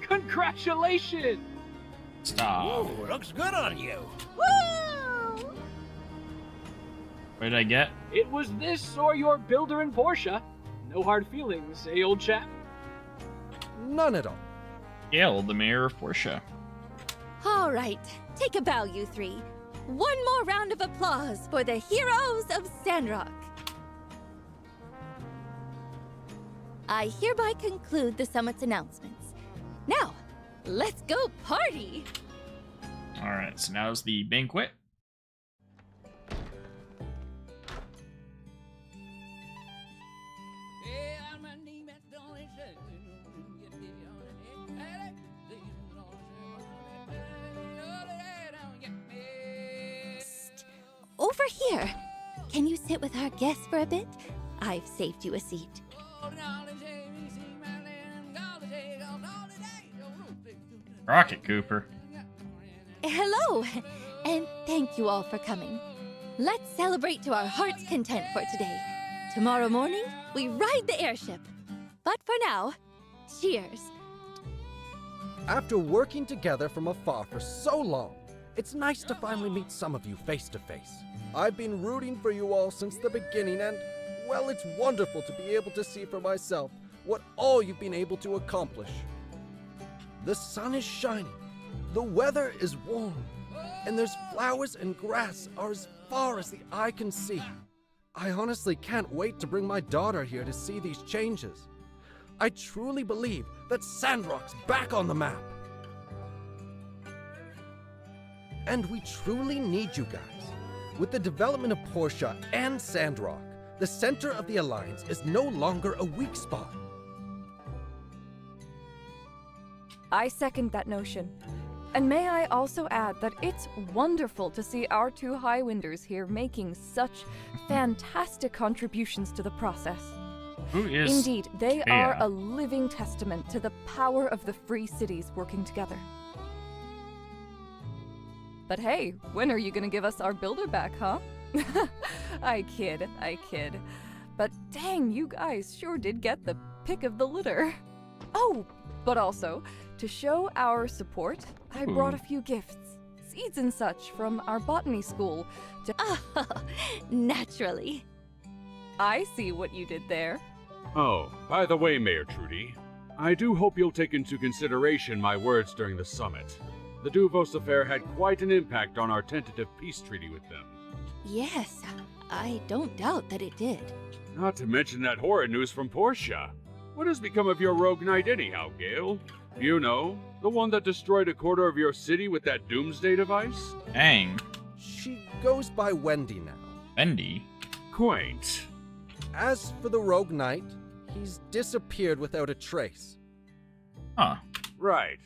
Speaker 16: Congratulations!
Speaker 1: Stop.
Speaker 5: Ooh, looks good on you.
Speaker 4: Woo!
Speaker 1: What did I get?
Speaker 16: It was this or your builder and portia. No hard feelings, eh, old chap?
Speaker 17: None at all.
Speaker 1: Gail, the mayor of Portia.
Speaker 3: All right, take a bow, you three. One more round of applause for the heroes of Sandrock. I hereby conclude the summit's announcements. Now, let's go party!
Speaker 1: Alright, so now's the banquet.
Speaker 3: Over here. Can you sit with our guests for a bit? I've saved you a seat.
Speaker 1: Rocket Cooper.
Speaker 3: Hello, and thank you all for coming. Let's celebrate to our heart's content for today. Tomorrow morning, we ride the airship. But for now, cheers.
Speaker 17: After working together from afar for so long, It's nice to finally meet some of you face to face. I've been rooting for you all since the beginning, and, well, it's wonderful to be able to see for myself what all you've been able to accomplish. The sun is shining, the weather is warm, and there's flowers and grass are as far as the eye can see. I honestly can't wait to bring my daughter here to see these changes. I truly believe that Sandrock's back on the map. And we truly need you guys. With the development of Portia and Sandrock, the center of the Alliance is no longer a weak spot.
Speaker 18: I second that notion. And may I also add that it's wonderful to see our two Highwinders here making such fantastic contributions to the process.
Speaker 1: Who is
Speaker 18: Indeed, they
Speaker 1: Thea?
Speaker 18: are a living testament to the power of the free cities working together. But hey, when are you gonna give us our builder back, huh? I kid. But dang, you guys sure did get the pick of the litter. Oh, but also, to show our support, I brought a few gifts. Seeds and such from our botany school to...
Speaker 3: Oh, naturally.
Speaker 18: I see what you did there.
Speaker 2: Oh, by the way, Mayor Trudy, I do hope you'll take into consideration my words during the summit. The Duvos affair had quite an impact on our tentative peace treaty with them.
Speaker 3: Yes, I don't doubt that it did.
Speaker 2: Not to mention that horrid news from Portia. What has become of your rogue knight anyhow, Gale? You know, the one that destroyed a quarter of your city with that doomsday device?
Speaker 1: Dang.
Speaker 17: She goes by Wendy now.
Speaker 1: Wendy?
Speaker 2: Quaint.
Speaker 17: As for the rogue knight, he's disappeared without a trace.
Speaker 1: Huh.
Speaker 2: Right.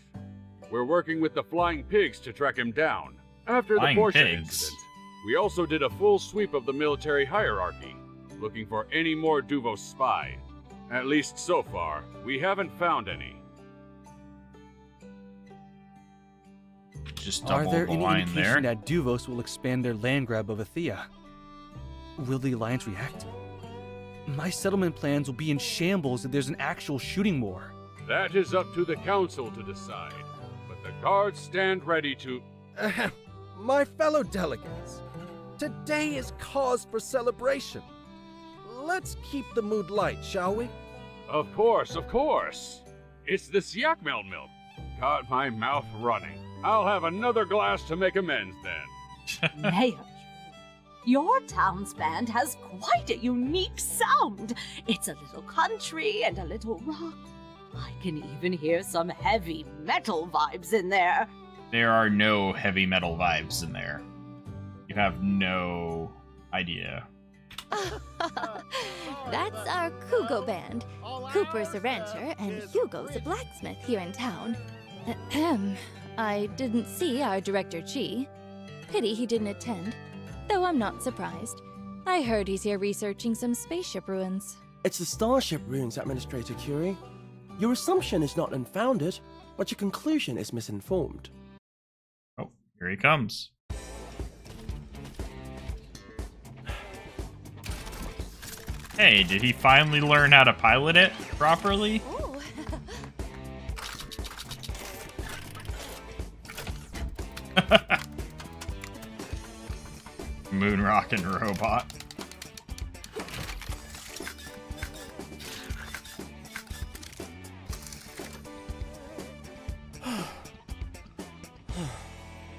Speaker 2: We're working with the Flying Pigs to track him down. After
Speaker 1: Flying
Speaker 2: the Portia
Speaker 1: Pigs?
Speaker 2: incident, we also did a full sweep of the military hierarchy, looking for any more Duvos spy. At least so far, we haven't found any.
Speaker 1: Just
Speaker 7: Are
Speaker 1: double
Speaker 7: there
Speaker 1: the
Speaker 7: any
Speaker 1: line
Speaker 7: indication
Speaker 1: there.
Speaker 7: that Duvos will expand their land grab of Athea? Will the Alliance react? My settlement plans will be in shambles if there's an actual shooting war.
Speaker 2: That is up to the council to decide, but the guards stand ready to...
Speaker 17: My fellow delegates, today is cause for celebration. Let's keep the mood light, shall we?
Speaker 2: Of course, of course. It's this Yakmel milk. Got my mouth running. I'll have another glass to make amends then.
Speaker 13: Mayor, your town's band has quite a unique sound. It's a little country and a little rock. I can even hear some heavy metal vibes in there.
Speaker 1: There are no heavy metal vibes in there. You have no idea.
Speaker 3: That's our Kugo band. Cooper's a rancher and Hugo's a blacksmith here in town. Ahem. I didn't see our director Chi. Pity he didn't attend. Though I'm not surprised. I heard he's here researching some spaceship ruins.
Speaker 19: It's the starship ruins, Administrator Curie. Your assumption is not unfounded, but your conclusion is misinformed.
Speaker 1: Oh, here he comes. Hey, did he finally learn how to pilot it properly?
Speaker 3: Ooh.
Speaker 1: Moon rockin' robot.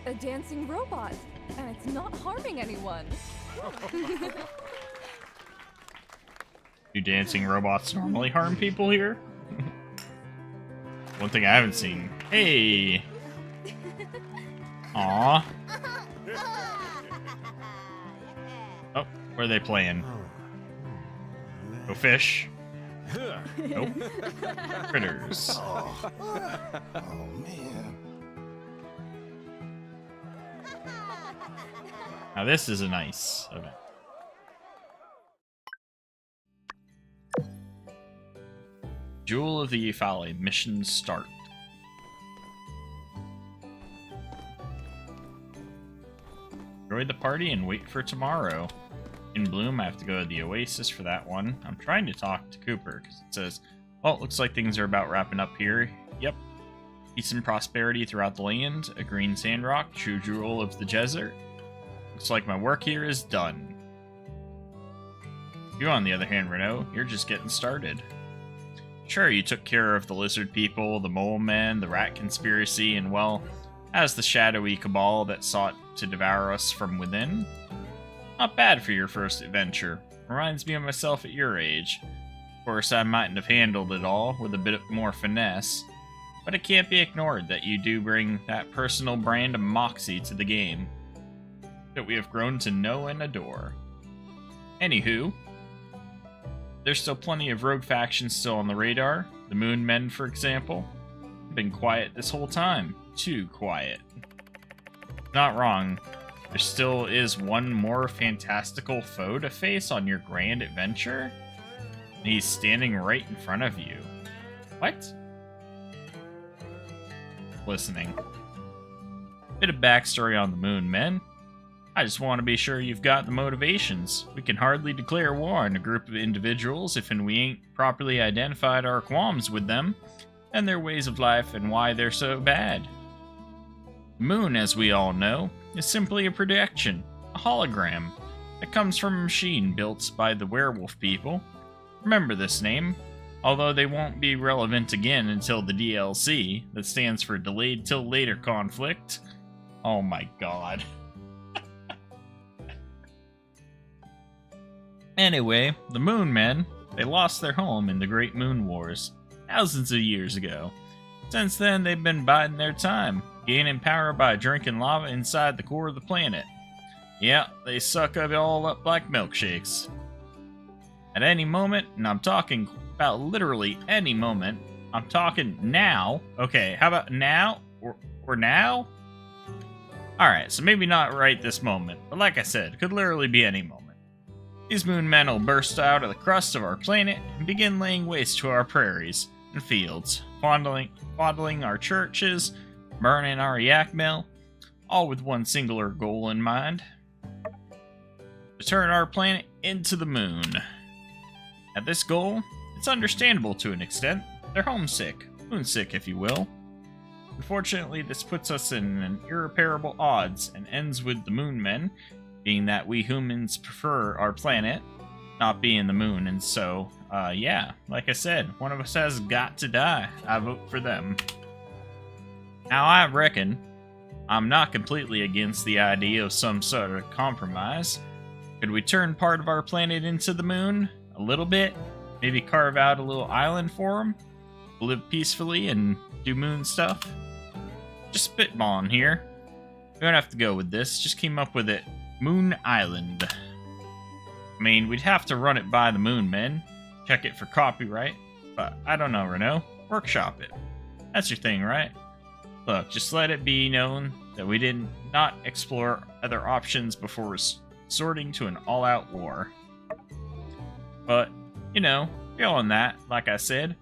Speaker 18: A dancing robot, and it's not harming anyone.
Speaker 1: Do dancing robots normally harm people here? One thing I haven't seen. Hey! Aw. Oh, where are they playing? Go fish. Nope. Critters.
Speaker 5: Oh, man.
Speaker 1: Now this is a nice event. Jewel of the Euphale, mission start. Enjoy the party and wait for tomorrow. In Bloom, I have to go to the Oasis for that one. I'm trying to talk to Cooper because it says, well, it looks like things are about wrapping up here. Yep. Peace and prosperity throughout the land, a green Sandrock, true jewel of the desert. Looks like my work here is done. You, on the other hand, Renault, you're just getting started. Sure, you took care of the lizard people, the mole men, the rat conspiracy, and, well, as the shadowy cabal that sought to devour us from within. Not bad for your first adventure. Reminds me of myself at your age. Of course, I mightn't have handled it all with a bit more finesse, but it can't be ignored that you do bring that personal brand of moxie to the game that we have grown to know and adore. Anywho, there's still plenty of rogue factions still on the radar. The Moon Men, for example, have been quiet this whole time. Too quiet. Not wrong. There still is one more fantastical foe to face on your grand adventure, and he's standing right in front of you. What? Listening. Bit of backstory on the Moon Men. I just want to be sure you've got the motivations. We can hardly declare war on a group of individuals if we ain't properly identified our qualms with them, and their ways of life and why they're so bad. The moon, as we all know, is simply a projection, a hologram, that comes from a machine built by the werewolf people. Remember this name, although they won't be relevant again until the DLC, that stands for Delayed Till Later Conflict. Oh my god. Anyway, the Moon Men, they lost their home in the Great Moon Wars, thousands of years ago. Since then, they've been biding their time, gaining power by drinking lava inside the core of the planet. Yeah, they suck it all up like milkshakes. At any moment, and I'm talking about literally any moment, I'm talking now. Okay, how about now? Or now? Alright, so maybe not right this moment, but like I said, could literally be any moment. These Moon Men will burst out of the crust of our planet and begin laying waste to our prairies and fields, fondling our churches, burning our yak mill, all with one singular goal in mind: to turn our planet into the moon. At this goal, it's understandable to an extent. They're homesick, moonsick if you will. Unfortunately, this puts us in an irreparable odds and ends with the Moon Men, being that we humans prefer our planet, not being the moon, and so, yeah, like I said, one of us has got to die. I vote for them. Now, I reckon I'm not completely against the idea of some sort of compromise. Could we turn part of our planet into the moon? A little bit? Maybe carve out a little island for them? Live peacefully and do moon stuff? Just spitballing here. We don't have to go with this, just came up with it. Moon Island. I mean, we'd have to run it by the Moon Men, check it for copyright, but I don't know, Renault. Workshop it. That's your thing, right? Look, just let it be known that we did not explore other options before resorting to an all-out war. But, you know, go on that, like I said.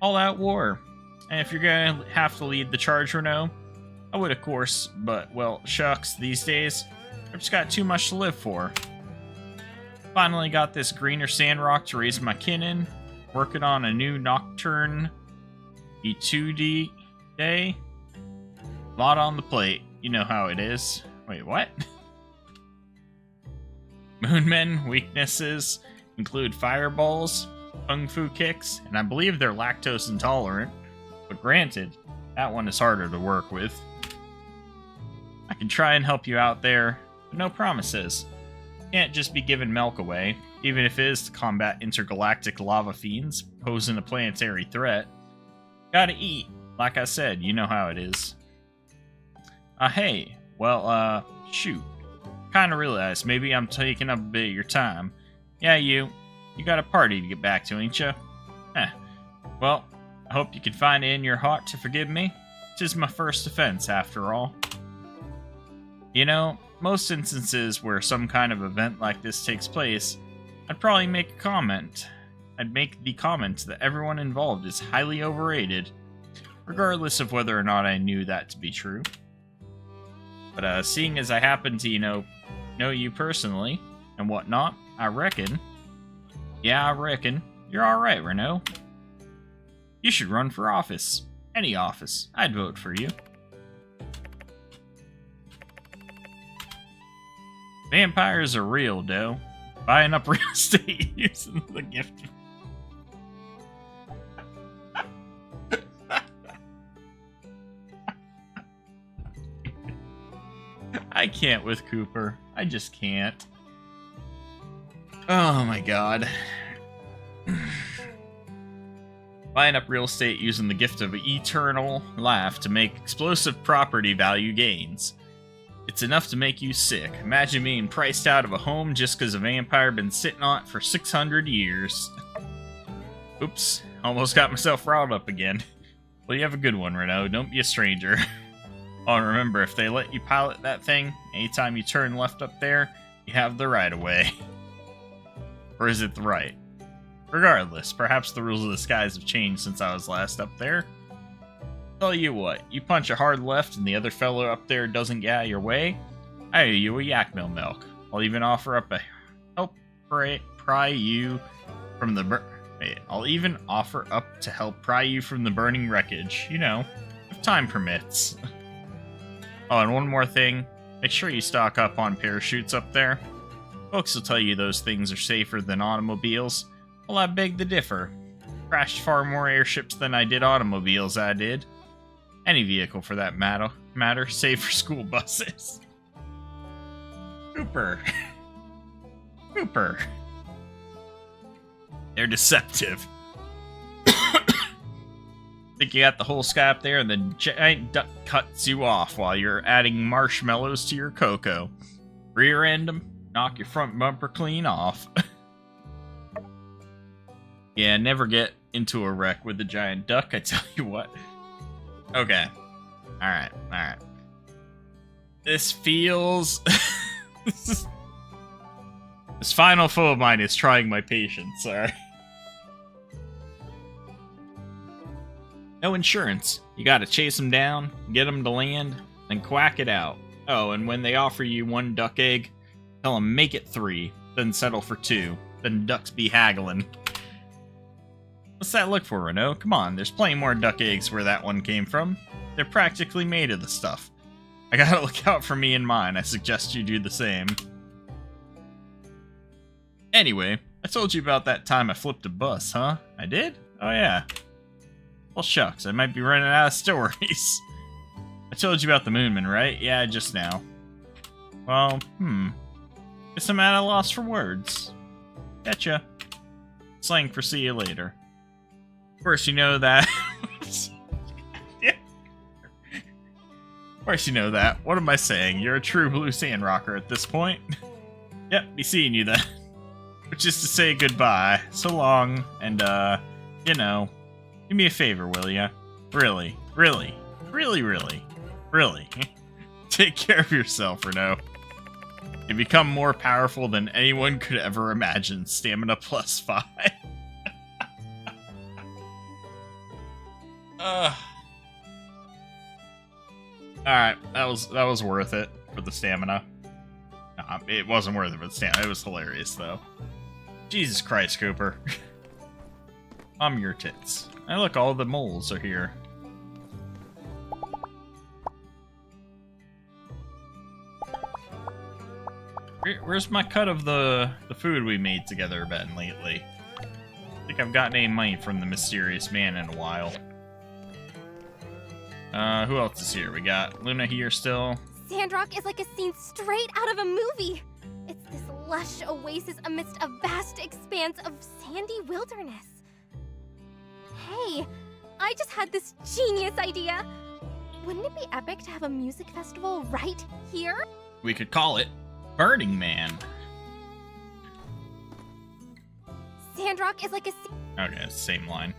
Speaker 1: All-out war. And if you're gonna have to lead the charge, Renault, I would, of course, but, well, shucks, these days, I've just got too much to live for. Finally got this greener Sandrock to raise my kin in. Working on a new Nocturne E2D day. Lot on the plate. You know how it is. Wait, what? Moonmen weaknesses include fireballs, kung fu kicks, and I believe they're lactose intolerant. But granted, that one is harder to work with. I can try and help you out there, but no promises. Can't just be giving milk away, even if it is to combat intergalactic lava fiends posing a planetary threat. Gotta eat. Like I said, you know how it is. Hey. Well, shoot. Kinda realized maybe I'm taking up a bit of your time. Yeah, you got a party to get back to, ain't ya? Well, I hope you can find it in your heart to forgive me. 'Tis my first offense, after all. You know, most instances where some kind of event like this takes place, I'd probably make a comment. I'd make the comment that everyone involved is highly overrated, regardless of whether or not I knew that to be true. But seeing as I happen to, know you personally and whatnot, I reckon you're alright, Renault. You should run for office. Any office. I'd vote for you. Vampires are real, though. Buying up real estate using the gift. I can't with Cooper. I just can't. Oh my god. Buying up real estate using the gift of eternal laugh to make explosive property value gains. It's enough to make you sick. Imagine being priced out of a home just because a vampire been sitting on it for 600 years. Oops, almost got myself riled up again. Well, you have a good one, Renault. Don't be a stranger. Oh, and remember, if they let you pilot that thing, anytime you turn left up there, you have the right of way. Or is it the right? Regardless, perhaps the rules of the skies have changed since I was last up there. Tell you what, you punch a hard left and the other fellow up there doesn't get out of your way, I owe you a yak milk. I'll even offer up a help pry you from the I'll even offer up to help pry you from the burning wreckage. You know, if time permits. Oh, and one more thing. Make sure you stock up on parachutes up there. Folks will tell you those things are safer than automobiles. Well, I beg to differ. Crashed far more airships than I did automobiles, I did. Any vehicle for that matter, save for school buses. Cooper. Cooper. They're deceptive. Think you got the whole sky up there and the giant duck cuts you off while you're adding marshmallows to your cocoa. Rear end them, knock your front bumper clean off. Yeah, never get into a wreck with the giant duck, I tell you what. Okay. Alright. This feels... This final foe of mine is trying my patience, alright? No insurance. You gotta chase them down, get them to land, then quack it out. Oh, and when they offer you 1 duck egg, tell them make it 3, then settle for 2. Then ducks be haggling. What's that look for, Renault? Come on, there's plenty more duck eggs where that one came from. They're practically made of the stuff. I gotta look out for me and mine. I suggest you do the same. Anyway, I told you about that time I flipped a bus, huh? I did? Oh yeah. Well, shucks, I might be running out of stories. I told you about the Moonman, right? Yeah, just now. Well, guess I'm at a loss for words. Getcha. Slang for see you later. Of course you know that. Of course you know that. What am I saying? You're a true blue sandrocker at this point. Yep, be seeing you then. Which is to say goodbye. So long, and you know, do me a favor, will ya? Really. Take care of yourself, Renault. You become more powerful than anyone could ever imagine. Stamina +5. Alright, that was worth it for the stamina. Nah, it wasn't worth it for the stamina. It was hilarious, though. Jesus Christ, Cooper. I'm your tits. Hey, look, all the moles are here. Where's my cut of the food we made together been lately? I think I've gotten any money from the mysterious man in a while. Who else is here? We got Luna here still.
Speaker 4: Sandrock is like a scene straight out of a movie. It's this lush oasis amidst a vast expanse of sandy wilderness. Hey, I just had this genius idea. Wouldn't it be epic to have a music festival right here?
Speaker 1: We could call it Burning Man.
Speaker 4: Sandrock is like a...
Speaker 1: Okay, same line.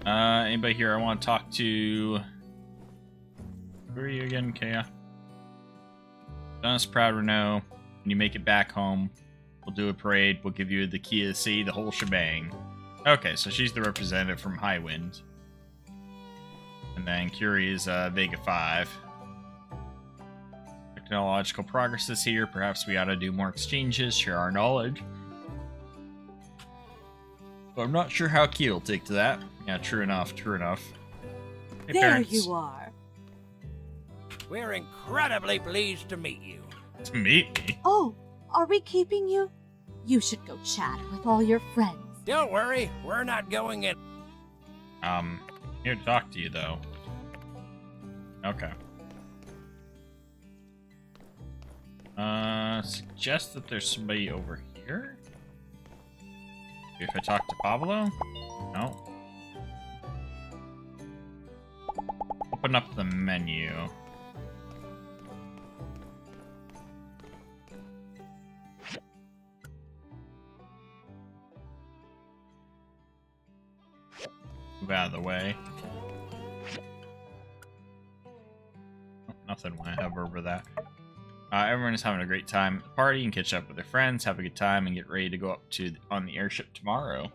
Speaker 1: Anybody here I want to talk to? Who are you again, Kea? Done us proud, Renault. When you make it back home, we'll do a parade. We'll give you the key to the sea, the whole shebang. Okay, so she's the representative from Highwind. And then Curie is Vega 5. Technological progress is here. Perhaps we ought to do more exchanges, share our knowledge. But I'm not sure how Key will take to that. Yeah, true enough. Hey,
Speaker 13: there
Speaker 1: parents.
Speaker 13: you are.
Speaker 5: We're incredibly pleased to meet you.
Speaker 1: To meet me?
Speaker 13: Oh, are we keeping you? You should go chat with all your friends.
Speaker 5: Don't worry, we're not going in.
Speaker 1: Here to talk to you, though. Okay. Suggest that there's somebody over here? If I talk to Pablo? No. Open up the menu. Move out of the way. Oh, nothing when I hover over that. Everyone is having a great time at the party and catch up with their friends, have a good time, and get ready to go up on the airship tomorrow.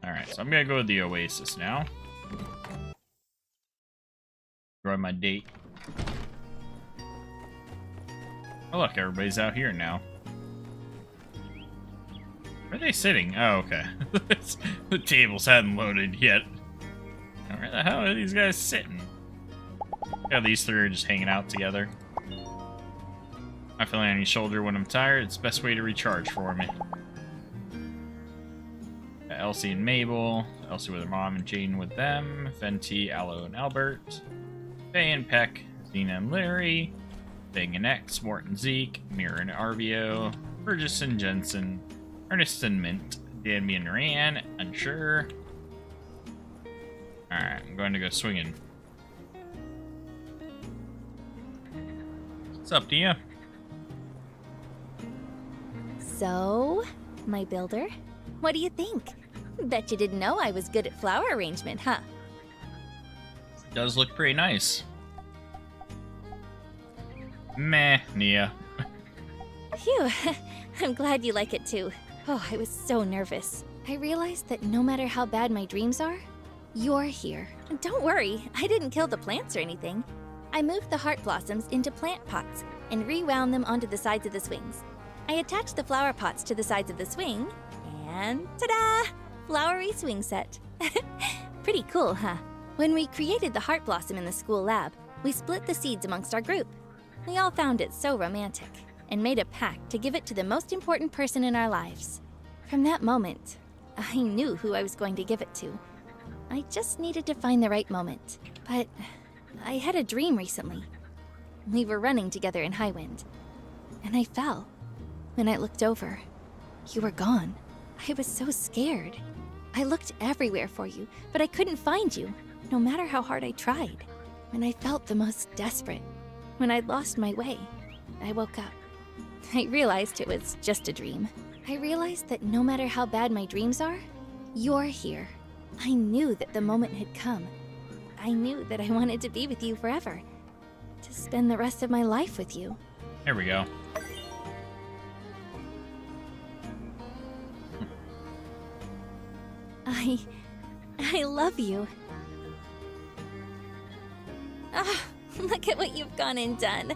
Speaker 1: Alright, so I'm gonna go with the Oasis now. Enjoy my date. Oh look, everybody's out here now. Where are they sitting? Oh, okay. The tables hadn't loaded yet. Where the hell are these guys sitting? Yeah, these three are just hanging out together. I feel on your shoulder when I'm tired. It's the best way to recharge for me. Elsie and Mabel. Elsie with her mom and Jane with them. Venti, Aloe, and Albert. Faye and Peck. Xena and Larry. Bing and X. Mort and Zeke. Mira and Arvio. Burgess and Jensen. Ernest and Mint. Danby and Ryan. Unsure. Alright, I'm going to go swinging. What's up, Tia?
Speaker 3: So, my builder, what do you think? Bet you didn't know I was good at flower arrangement, huh?
Speaker 1: Does look pretty nice. Meh, Nia.
Speaker 3: Phew, I'm glad you like it too. Oh, I was so nervous. I realized that no matter how bad my dreams are, you're here. Don't worry, I didn't kill the plants or anything. I moved the heart blossoms into plant pots and rewound them onto the sides of the swings. I attached the flower pots to the sides of the swing, and ta-da! Flowery swing set. Pretty cool, huh? When we created the heart blossom in the school lab, we split the seeds amongst our group. We all found it so romantic and made a pact to give it to the most important person in our lives. From that moment, I knew who I was going to give it to. I just needed to find the right moment. But I had a dream recently. We were running together in Highwind, and I fell. When I looked over, you were gone. I was so scared. I looked everywhere for you, but I couldn't find you, no matter how hard I tried. When I felt the most desperate, when I'd lost my way, I woke up. I realized it was just a dream. I realized that no matter how bad my dreams are, you're here. I knew that the moment had come. I knew that I wanted to be with you forever, to spend the rest of my life with you.
Speaker 1: Here we go.
Speaker 3: I love you. Ah, look at what you've gone and done.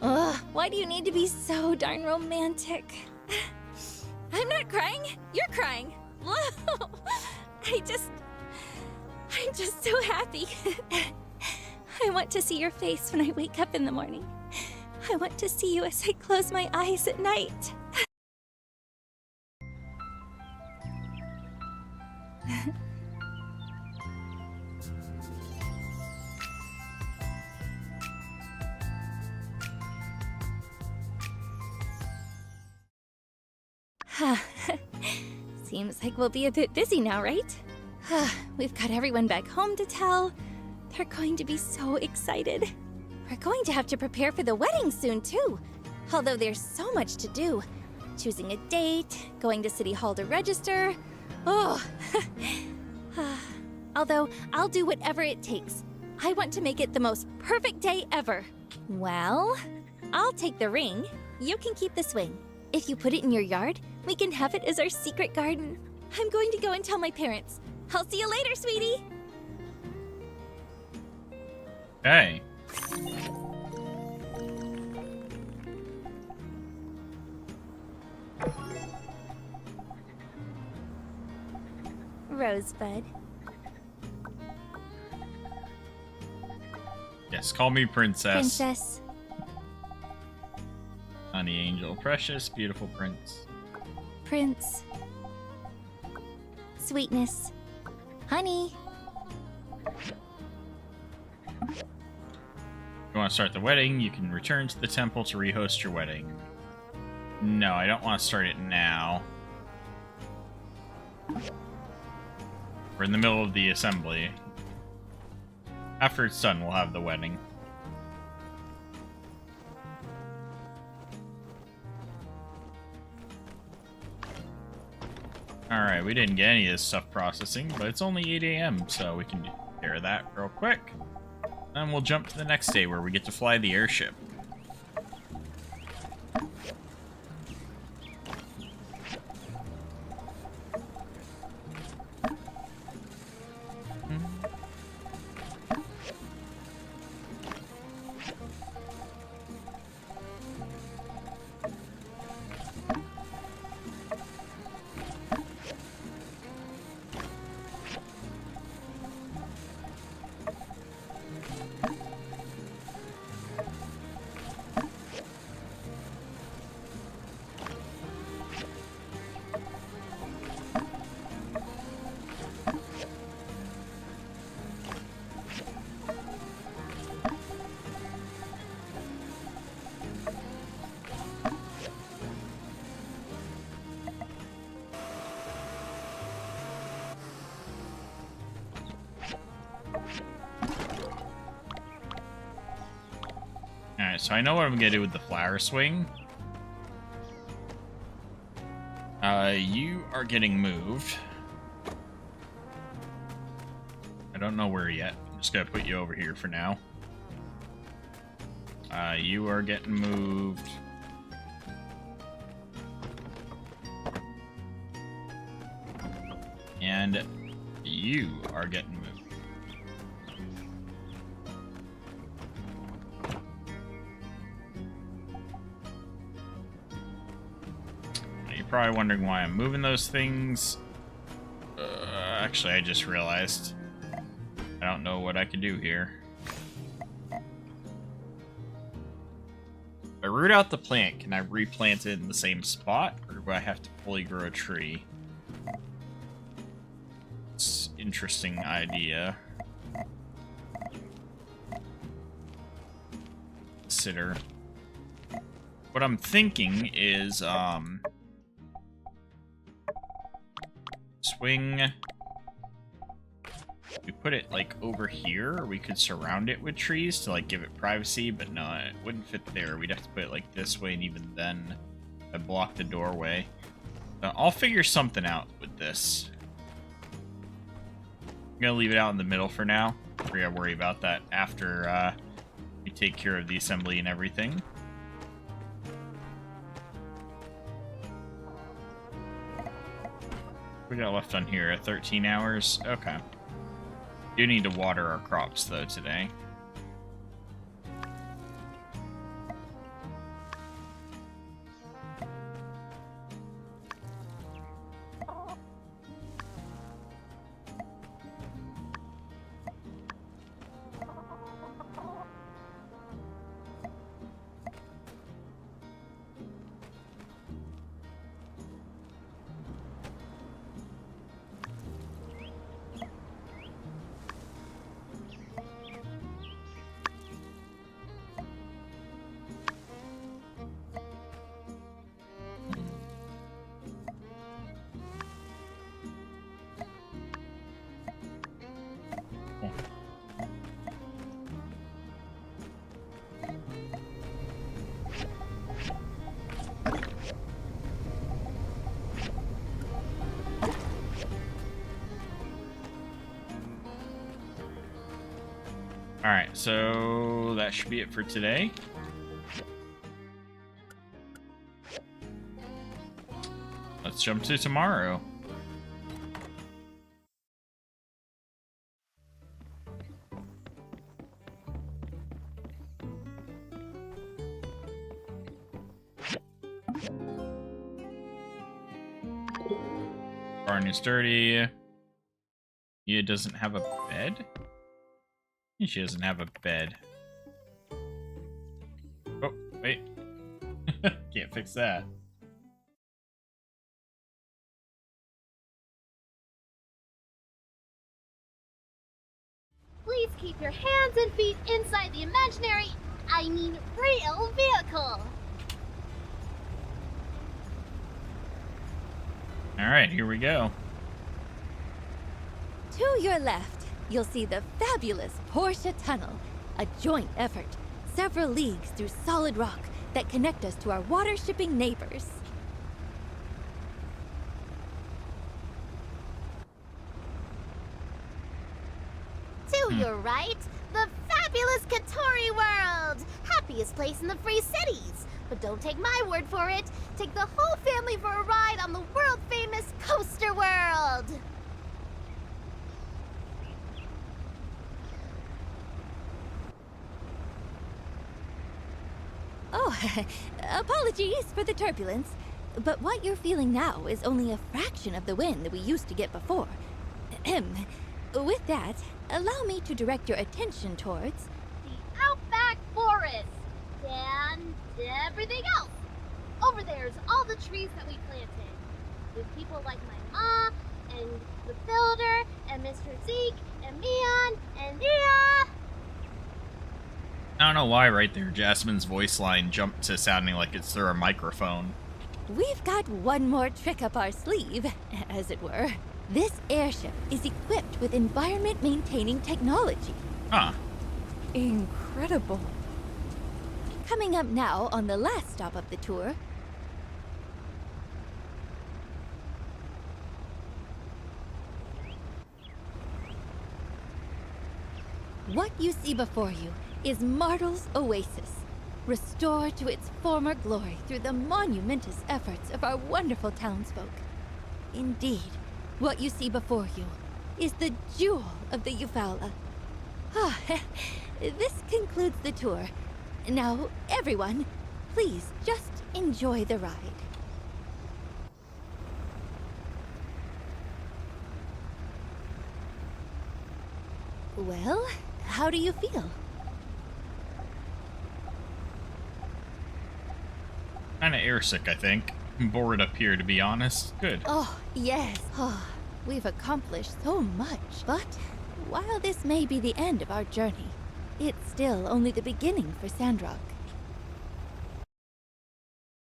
Speaker 3: Ugh, why do you need to be so darn romantic? I'm not crying. You're crying. I'm just so happy. I want to see your face when I wake up in the morning. I want to see you as I close my eyes at night. Seems like we'll be a bit busy now, right? We've got everyone back home to tell. They're going to be so excited. We're going to have to prepare for the wedding soon, too. Although there's so much to do. Choosing a date, going to City Hall to register. Oh. Although, I'll do whatever it takes. I want to make it the most perfect day ever. Well, I'll take the ring. You can keep the swing. If you put it in your yard, we can have it as our secret garden. I'm going to go and tell my parents. I'll see you later, sweetie.
Speaker 1: Hey.
Speaker 3: Rosebud.
Speaker 1: Yes, call me princess.
Speaker 3: Princess.
Speaker 1: Honey angel, precious, beautiful prince.
Speaker 3: Prince. Sweetness. Honey.
Speaker 1: If you want to start the wedding, you can return to the temple to rehost your wedding. No, I don't want to start it now. We're in the middle of the assembly. After it's done, we'll have the wedding. Alright, we didn't get any of this stuff processing, but it's only 8 AM, so we can take care of that real quick. Then we'll jump to the next day where we get to fly the airship. Alright, so I know what I'm gonna do with the flower swing. You are getting moved. I don't know where yet. I'm just gonna put you over here for now. You are getting moved. And you are getting moved. You're probably wondering why I'm moving those things. Actually, I just realized I don't know what I can do here. If I root out the plant, can I replant it in the same spot, or do I have to fully grow a tree? It's an interesting idea. Consider. What I'm thinking is, swing. We put it like over here, or we could surround it with trees to like give it privacy, but no, it wouldn't fit there. We'd have to put it like this way, and even then I'd block the doorway. I'll figure something out with this. I'm gonna leave it out in the middle for now. We're gonna worry about that after we take care of the assembly and everything. We got left on here 13 hours. Okay. Do need to water our crops though today. Alright, so that should be it for today. Let's jump to tomorrow. Barn is dirty. It doesn't have a bed? She doesn't have a bed. Oh, wait. Can't fix that.
Speaker 4: Please keep your hands and feet inside the imaginary, I mean real vehicle.
Speaker 1: Alright, here we go.
Speaker 3: To your left, you'll see the fabulous Portia Tunnel, a joint effort, several leagues through solid rock that connect us to our water-shipping neighbors.
Speaker 4: To your right, the fabulous Katori World! Happiest place in the Free Cities! But don't take my word for it. Take the whole family for a ride on the world-famous Coaster World!
Speaker 3: Oh, apologies for the turbulence, but what you're feeling now is only a fraction of the wind that we used to get before. Ahem. With that, allow me to direct your attention towards
Speaker 4: The Outback Forest! And everything else! Over there's all the trees that we planted. With people like my ma, and the builder, and Mr. Zeke, and Mion, and Nia!
Speaker 1: I don't know why right there Jasmine's voice line jumped to sounding like it's through a microphone.
Speaker 3: We've got one more trick up our sleeve, as it were. This airship is equipped with environment-maintaining technology.
Speaker 1: Huh.
Speaker 3: Incredible. Coming up now on the last stop of the tour. What you see before you is Martel's Oasis, restored to its former glory through the monumentous efforts of our wonderful townsfolk. Indeed, what you see before you is the jewel of the Eufaula. This concludes the tour. Now, everyone, please just enjoy the ride. Well, how do you feel?
Speaker 1: Kinda airsick, I think. I'm bored up here, to be honest. Good.
Speaker 3: Oh, yes. We've accomplished so much, but while this may be the end of our journey, it's still only the beginning for Sandrock.
Speaker 1: I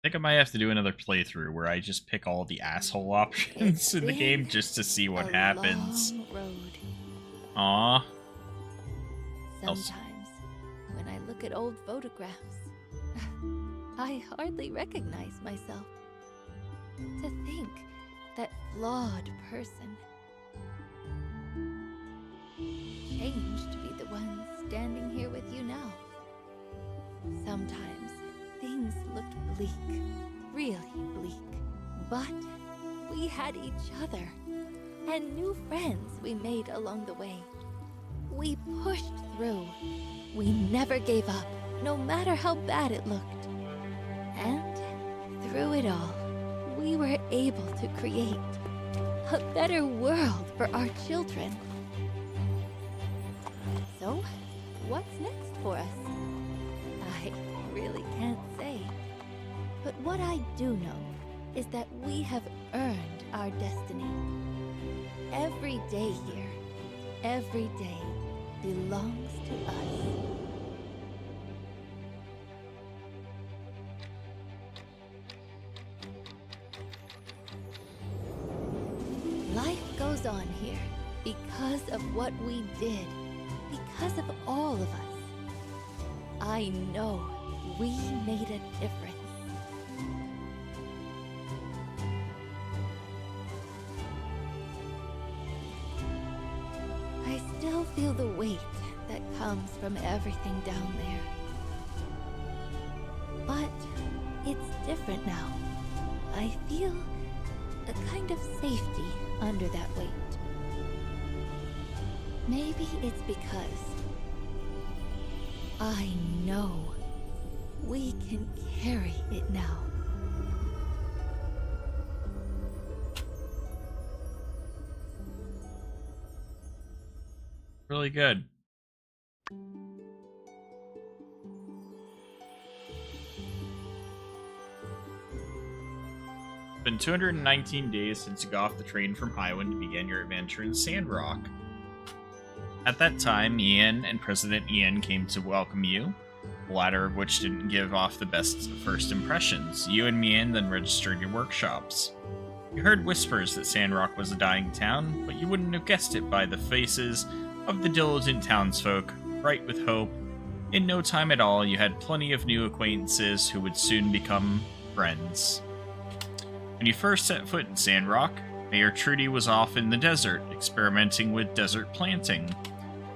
Speaker 1: think I might have to do another playthrough where I just pick all the asshole options in the game just to see what happens.
Speaker 3: Long road.
Speaker 1: Aww.
Speaker 3: Sometimes, when I look at old photographs, I hardly recognize myself. To think that flawed person changed to be the one standing here with you now. Sometimes things looked bleak, really bleak, but we had each other and new friends we made along the way. We pushed through. We never gave up, no matter how bad it looked. And through it all, we were able to create a better world for our children. So, what's next for us? I really can't say. But what I do know is that we have earned our destiny. Every day here, every day belongs to us. Life goes on here because of what we did, because of all of us. I know we made a difference. I still feel the weight that comes from everything down there. But it's different now. I feel a kind of safety under that weight. Maybe it's because I know we can carry it now.
Speaker 1: Really good. been 219 days since you got off the train from Highwind to begin your adventure in Sandrock. At that time, Ian and President Ian came to welcome you, the latter of which didn't give off the best first impressions. You and Ian then registered your workshops. You heard whispers that Sandrock was a dying town, but you wouldn't have guessed it by the faces of the diligent townsfolk, bright with hope. In no time at all, you had plenty of new acquaintances who would soon become friends. When you first set foot in Sandrock, Mayor Trudy was off in the desert, experimenting with desert planting.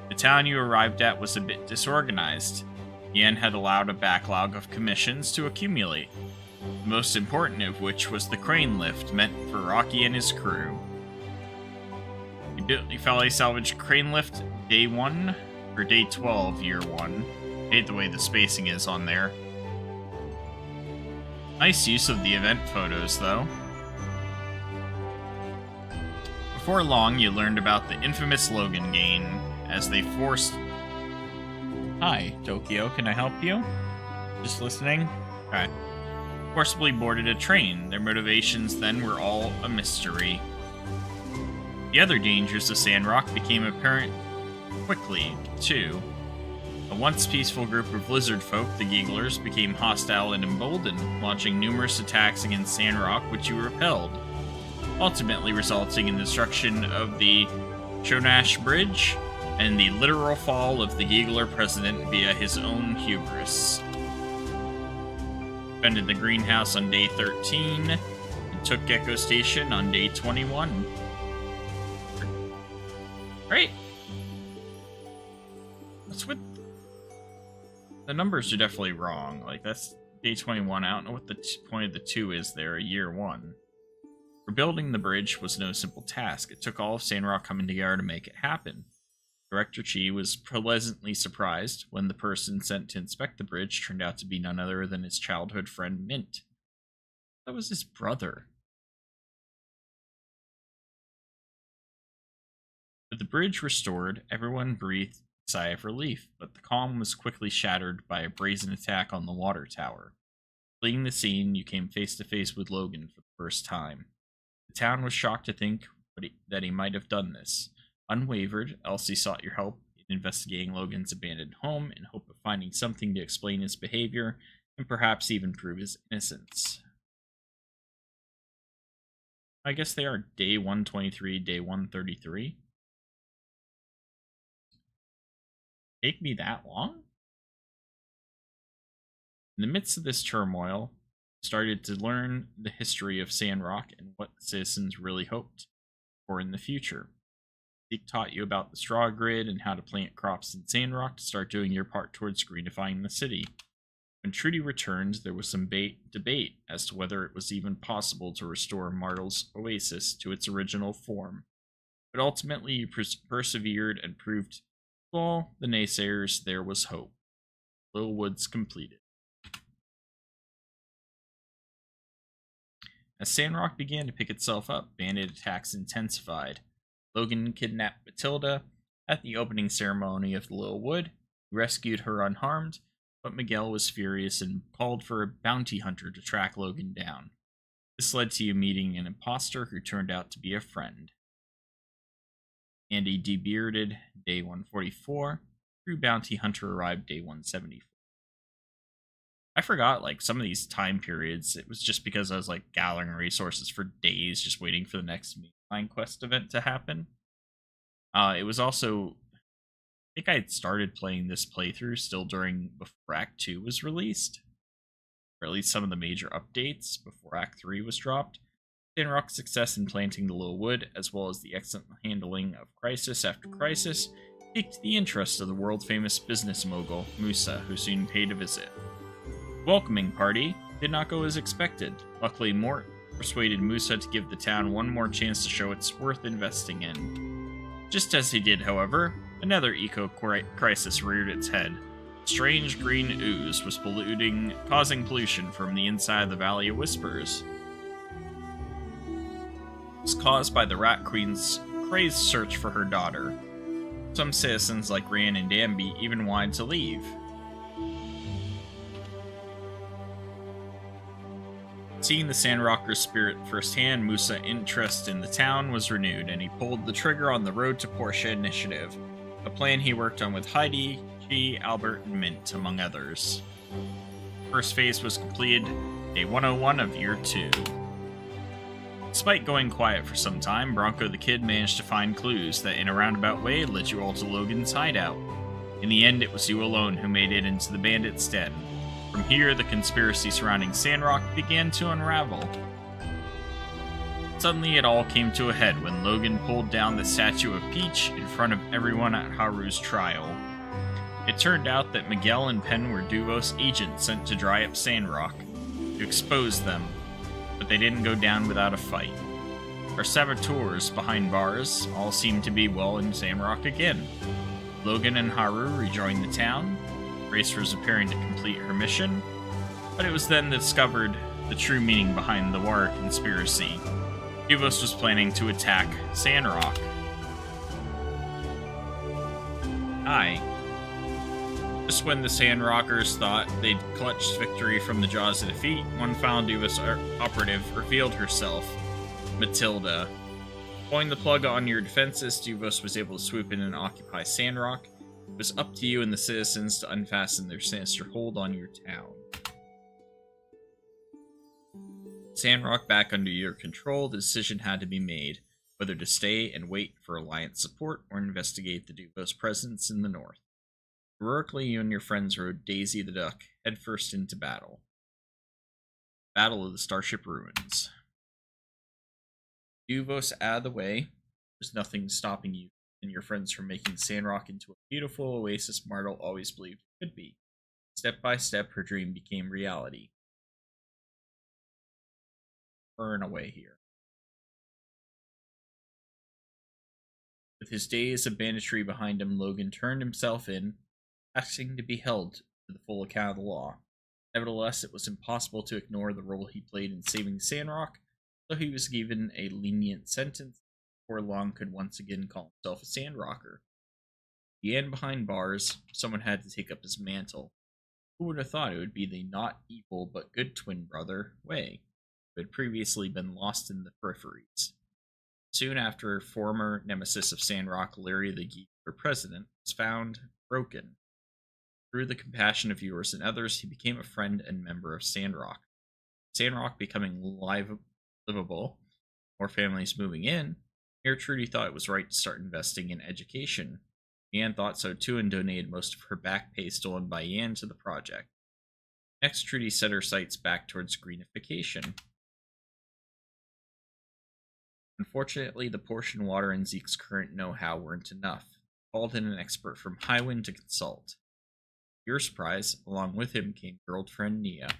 Speaker 1: The town you arrived at was a bit disorganized. Ian had allowed a backlog of commissions to accumulate, the most important of which was the crane lift meant for Rocky and his crew. You built the Valley Salvage crane lift day 1, or day 12, year 1. I hate the way the spacing is on there. Nice use of the event photos, though. Before long, you learned about the infamous Logan Gain, as they forced... Hi, Tokyo, can I help you? Just listening? Okay. Forcibly boarded a train. Their motivations then were all a mystery. The other dangers of Sandrock became apparent quickly, too. A once peaceful group of lizard folk, the Gigglers, became hostile and emboldened, launching numerous attacks against Sandrock, which you repelled, ultimately resulting in the destruction of the Shonash Bridge and the literal fall of the Giggler president via his own hubris. Defended the greenhouse on day 13 and took Gecko Station on day 21. Great. What's with... The numbers are definitely wrong. Like, that's day 21. I don't know what the point of the 2 is there, year 1. Rebuilding the bridge was no simple task. It took all of Sandrock coming together to make it happen. Director Chi was pleasantly surprised when the person sent to inspect the bridge turned out to be none other than his childhood friend Mint. That was his brother. With the bridge restored, everyone breathed a sigh of relief, but the calm was quickly shattered by a brazen attack on the water tower. Fleeing the scene, you came face to face with Logan for the first time. The town was shocked to think that he might have done this. Unwavered, Elsie sought your help in investigating Logan's abandoned home in hope of finding something to explain his behavior and perhaps even prove his innocence. I guess they are day 123, day 133. Take me that long? In the midst of this turmoil, started to learn the history of Sandrock and what the citizens really hoped for in the future. Zeke taught you about the straw grid and how to plant crops in Sandrock to start doing your part towards greenifying the city. When Trudy returned, there was some debate as to whether it was even possible to restore Martle's oasis to its original form. But ultimately you persevered and proved to all the naysayers there was hope. Little Woods completed. As Sandrock began to pick itself up, bandit attacks intensified. Logan kidnapped Matilda at the opening ceremony of the Little Wood. He rescued her unharmed, but Miguel was furious and called for a bounty hunter to track Logan down. This led to you meeting an imposter who turned out to be a friend. Andy debearded day 144. True bounty hunter arrived day 174. I forgot, like, some of these time periods. It was just because I was, like, gathering resources for days, just waiting for the next mainline quest event to happen. It was also... I think I had started playing this playthrough still before Act 2 was released. Or at least some of the major updates before Act 3 was dropped. Sandrock's success in planting the Little Wood, as well as the excellent handling of crisis after crisis, piqued the interest of the world-famous business mogul, Musa, who soon paid a visit. Welcoming party did not go as expected. Luckily, Mort persuaded Musa to give the town one more chance to show it's worth investing in. Just as he did, however, another eco-crisis reared its head. Strange green ooze was causing pollution from the inside of the Valley of Whispers. It was caused by the Rat Queen's crazed search for her daughter. Some citizens like Rand and Danby even wanted to leave. Seeing the Sandrocker's spirit firsthand, Musa's interest in the town was renewed, and he pulled the trigger on the Road to Portia initiative, a plan he worked on with Heidi, G, Albert, and Mint, among others. First phase was completed day 101 of year 2. Despite going quiet for some time, Bronco the Kid managed to find clues that in a roundabout way led you all to Logan's hideout. In the end, it was you alone who made it into the bandit's den. From here, the conspiracy surrounding Sandrock began to unravel. Suddenly, it all came to a head when Logan pulled down the statue of Peach in front of everyone at Haru's trial. It turned out that Miguel and Penn were Duvos agents sent to dry up Sandrock, to expose them, but they didn't go down without a fight. Our saboteurs behind bars all seemed to be well in Sandrock again. Logan and Haru rejoined the town. Grace was appearing to complete her mission, but it was then discovered the true meaning behind the War conspiracy. Duvos was planning to attack Sandrock. Just when the Sandrockers thought they'd clutched victory from the jaws of defeat, one final Duvos operative revealed herself, Matilda. Pulling the plug on your defenses, Duvos was able to swoop in and occupy Sandrock. It was up to you and the citizens to unfasten their sinister hold on your town. Sandrock back under your control, the decision had to be made, whether to stay and wait for Alliance support or investigate the Duvos' presence in the north. Heroically, you and your friends rode Daisy the Duck headfirst into battle. Battle of the Starship Ruins. Duvos out of the way, there's nothing stopping you and your friends from making Sandrock into a beautiful oasis Martel always believed it could be. Step by step, her dream became reality. Burn away here. With his days of banditry behind him, Logan turned himself in, asking to be held to the full account of the law. Nevertheless, it was impossible to ignore the role he played in saving Sandrock, so he was given a lenient sentence. Before long could once again call himself a Sandrocker. And behind bars, someone had to take up his mantle. Who would have thought it would be the not evil but good twin brother, Wei, who had previously been lost in the peripheries. Soon after, former nemesis of Sandrock, Larry the Geek for president, was found broken. Through the compassion of viewers and others, he became a friend and member of Sandrock. Sandrock becoming livable, more families moving in, Mayor Trudy thought it was right to start investing in education. Yan thought so too and donated most of her back pay stolen by Yan to the project. Next, Trudy set her sights back towards greenification. Unfortunately, the portion water and Zeke's current know-how weren't enough. He called in an expert from Highwind to consult. To your surprise, along with him came girlfriend Nia.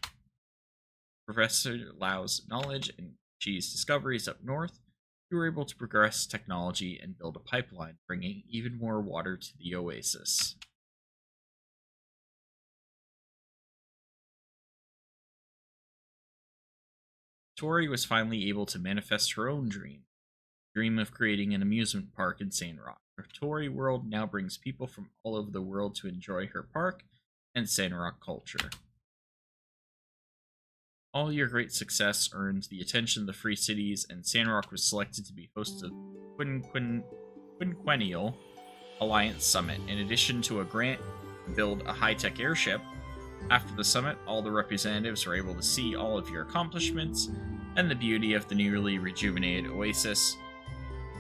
Speaker 1: Professor Lau's knowledge and Chi's discoveries up north, we were able to progress technology and build a pipeline, bringing even more water to the oasis. Tori was finally able to manifest her own dream of creating an amusement park in Sandrock. Her Tori World now brings people from all over the world to enjoy her park and Sandrock culture. All your great success earned the attention of the Free Cities, and Sandrock was selected to be host of Quinquennial Alliance Summit. In addition to a grant to build a high-tech airship, after the summit, all the representatives were able to see all of your accomplishments and the beauty of the newly rejuvenated oasis,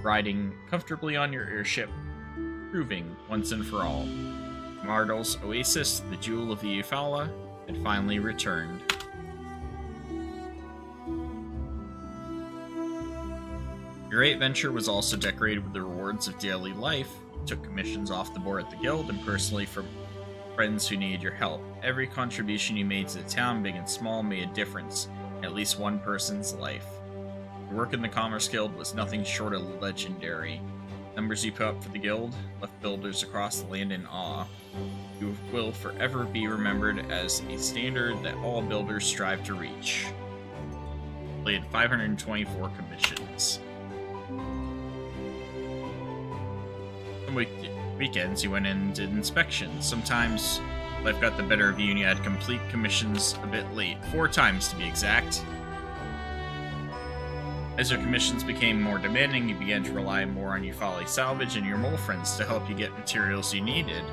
Speaker 1: riding comfortably on your airship, proving once and for all, Martel's oasis, the jewel of the Eufaula, had finally returned. Your great venture was also decorated with the rewards of daily life. You took commissions off the board at the guild and personally from friends who needed your help. Every contribution you made to the town, big and small, made a difference in at least one person's life. Your work in the Commerce Guild was nothing short of legendary. Numbers you put up for the guild left builders across the land in awe. You will forever be remembered as a standard that all builders strive to reach. Played 524 commissions. On weekends, you went in and did inspections. Sometimes life got the better of you and you had complete commissions a bit late. 4 times to be exact. As your commissions became more demanding, you began to rely more on Euphali Salvage and your mole friends to help you get materials you needed.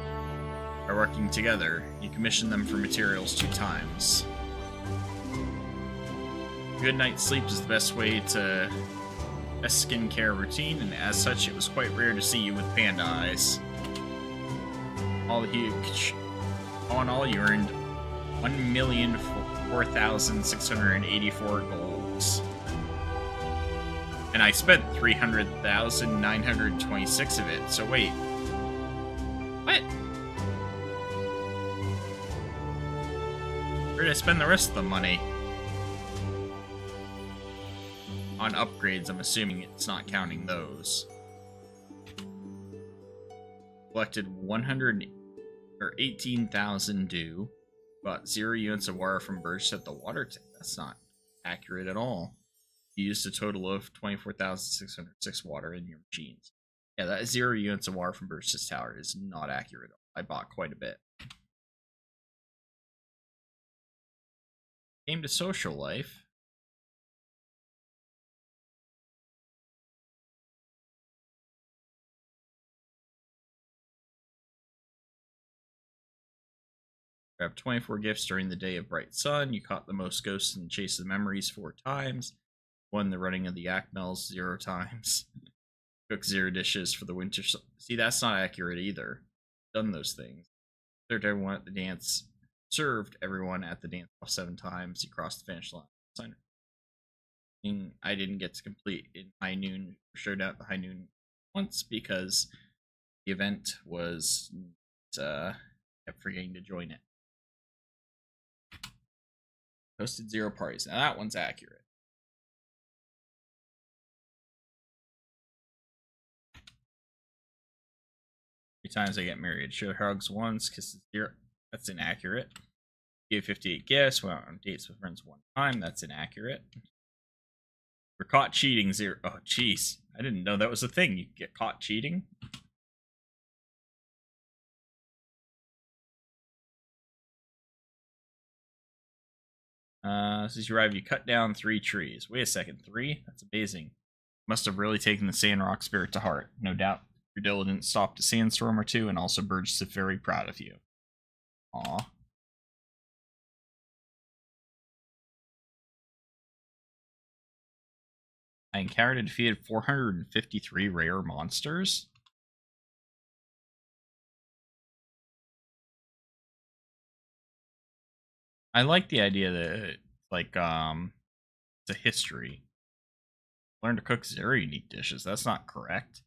Speaker 1: By working together, you commissioned them for materials 2 times. A good night's sleep is the best way to a skincare routine, and as such, it was quite rare to see you with panda eyes. All in all, you earned 1,004,684 golds. And I spent 300,926 of it, so wait. What? Where did I spend the rest of the money? On upgrades, I'm assuming it's not counting those. Collected 18,000 due. Bought 0 units of water from birds at the water tank. That's not accurate at all. You used a total of 24,606 water in your machines. Yeah, that 0 units of water from Burst's Tower is not accurate. I bought quite a bit. Came to social life. Grab 24 gifts during the day of bright sun. You caught the most ghosts in Chase of the Memories 4 times. Won the running of the Yak Mills 0 times. Cooked 0 dishes for the winter. See, that's not accurate either. Done those things. Served everyone at the dance. Served everyone at the dance off 7 times. You crossed the finish line. I didn't get to complete in High Noon. Showed out the High Noon once because the event was kept forgetting to join it. Hosted 0 parties. Now that one's accurate. 3 times I get married. Show hugs once, kisses 0. That's inaccurate. Gave 58 gifts. Went on dates with friends 1 time. That's inaccurate. We're caught cheating 0. Oh, jeez. I didn't know that was a thing. You get caught cheating. Since you arrived, you cut down 3 trees. Wait a second, 3? That's amazing. Must have really taken the Sandrock spirit to heart. No doubt your diligence stopped a sandstorm or 2, and also Burgess is very proud of you. Aw. I encountered and defeated 453 rare monsters. I like the idea that, like, it's a history. Learn to cook 0 unique dishes. That's not correct.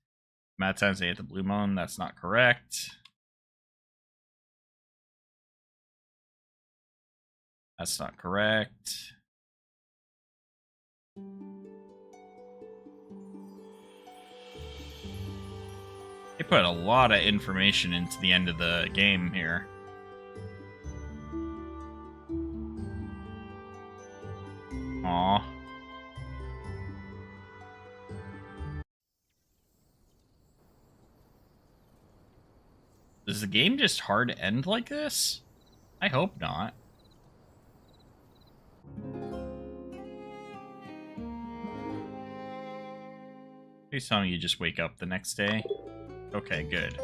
Speaker 1: Amount of times they ate the Blue Moon. That's not correct. That's not correct. They put a lot of information into the end of the game here. Aw. Does the game just hard end like this? I hope not. Please tell me you just wake up the next day. Okay, good.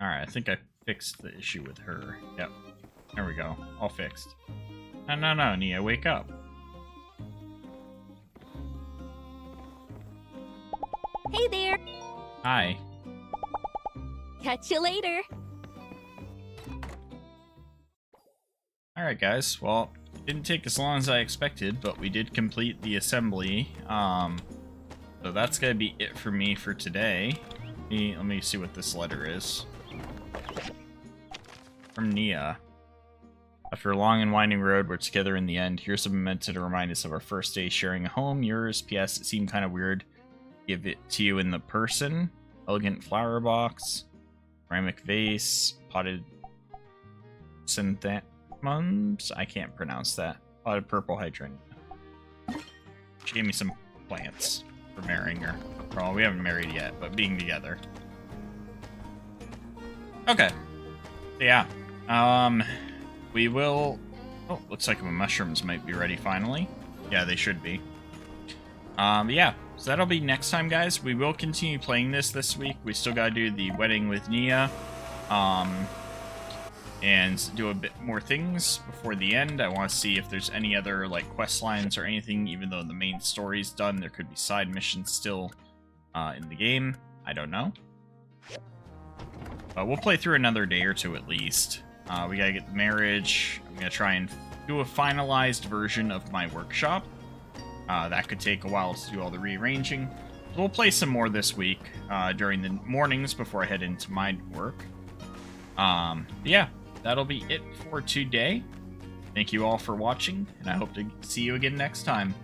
Speaker 1: Alright, I think I fixed the issue with her. Yep. There we go. All fixed. No, Nia, wake up.
Speaker 3: Hey there!
Speaker 1: Hi.
Speaker 3: Catch you later!
Speaker 1: Alright guys, well, it didn't take as long as I expected, but we did complete the assembly. So that's gonna be it for me for today. Let me see what this letter is. From Nia. After a long and winding road, we're together in the end. Here's a memento to remind us of our first day sharing a home. Yours, P.S. It seemed kind of weird to give it to you in the person. Elegant flower box. Ceramic vase. Potted Mums? I can't pronounce that. Potted purple hydrangea. She gave me some plants for marrying her. Well, we haven't married yet, but being together. Okay. Yeah. We will... Oh, looks like my mushrooms might be ready finally. Yeah, they should be. Yeah. So that'll be next time, guys. We will continue playing this week. We still gotta do the wedding with Nia. And do a bit more things before the end. I want to see if there's any other like quest lines or anything, even though the main story's done. There could be side missions still in the game. I don't know. But we'll play through another day or two at least. We gotta get the marriage. I'm gonna try and do a finalized version of my workshop. That could take a while to do all the rearranging. We'll play some more this week during the mornings before I head into my work. Yeah, that'll be it for today. Thank you all for watching, and I hope to see you again next time.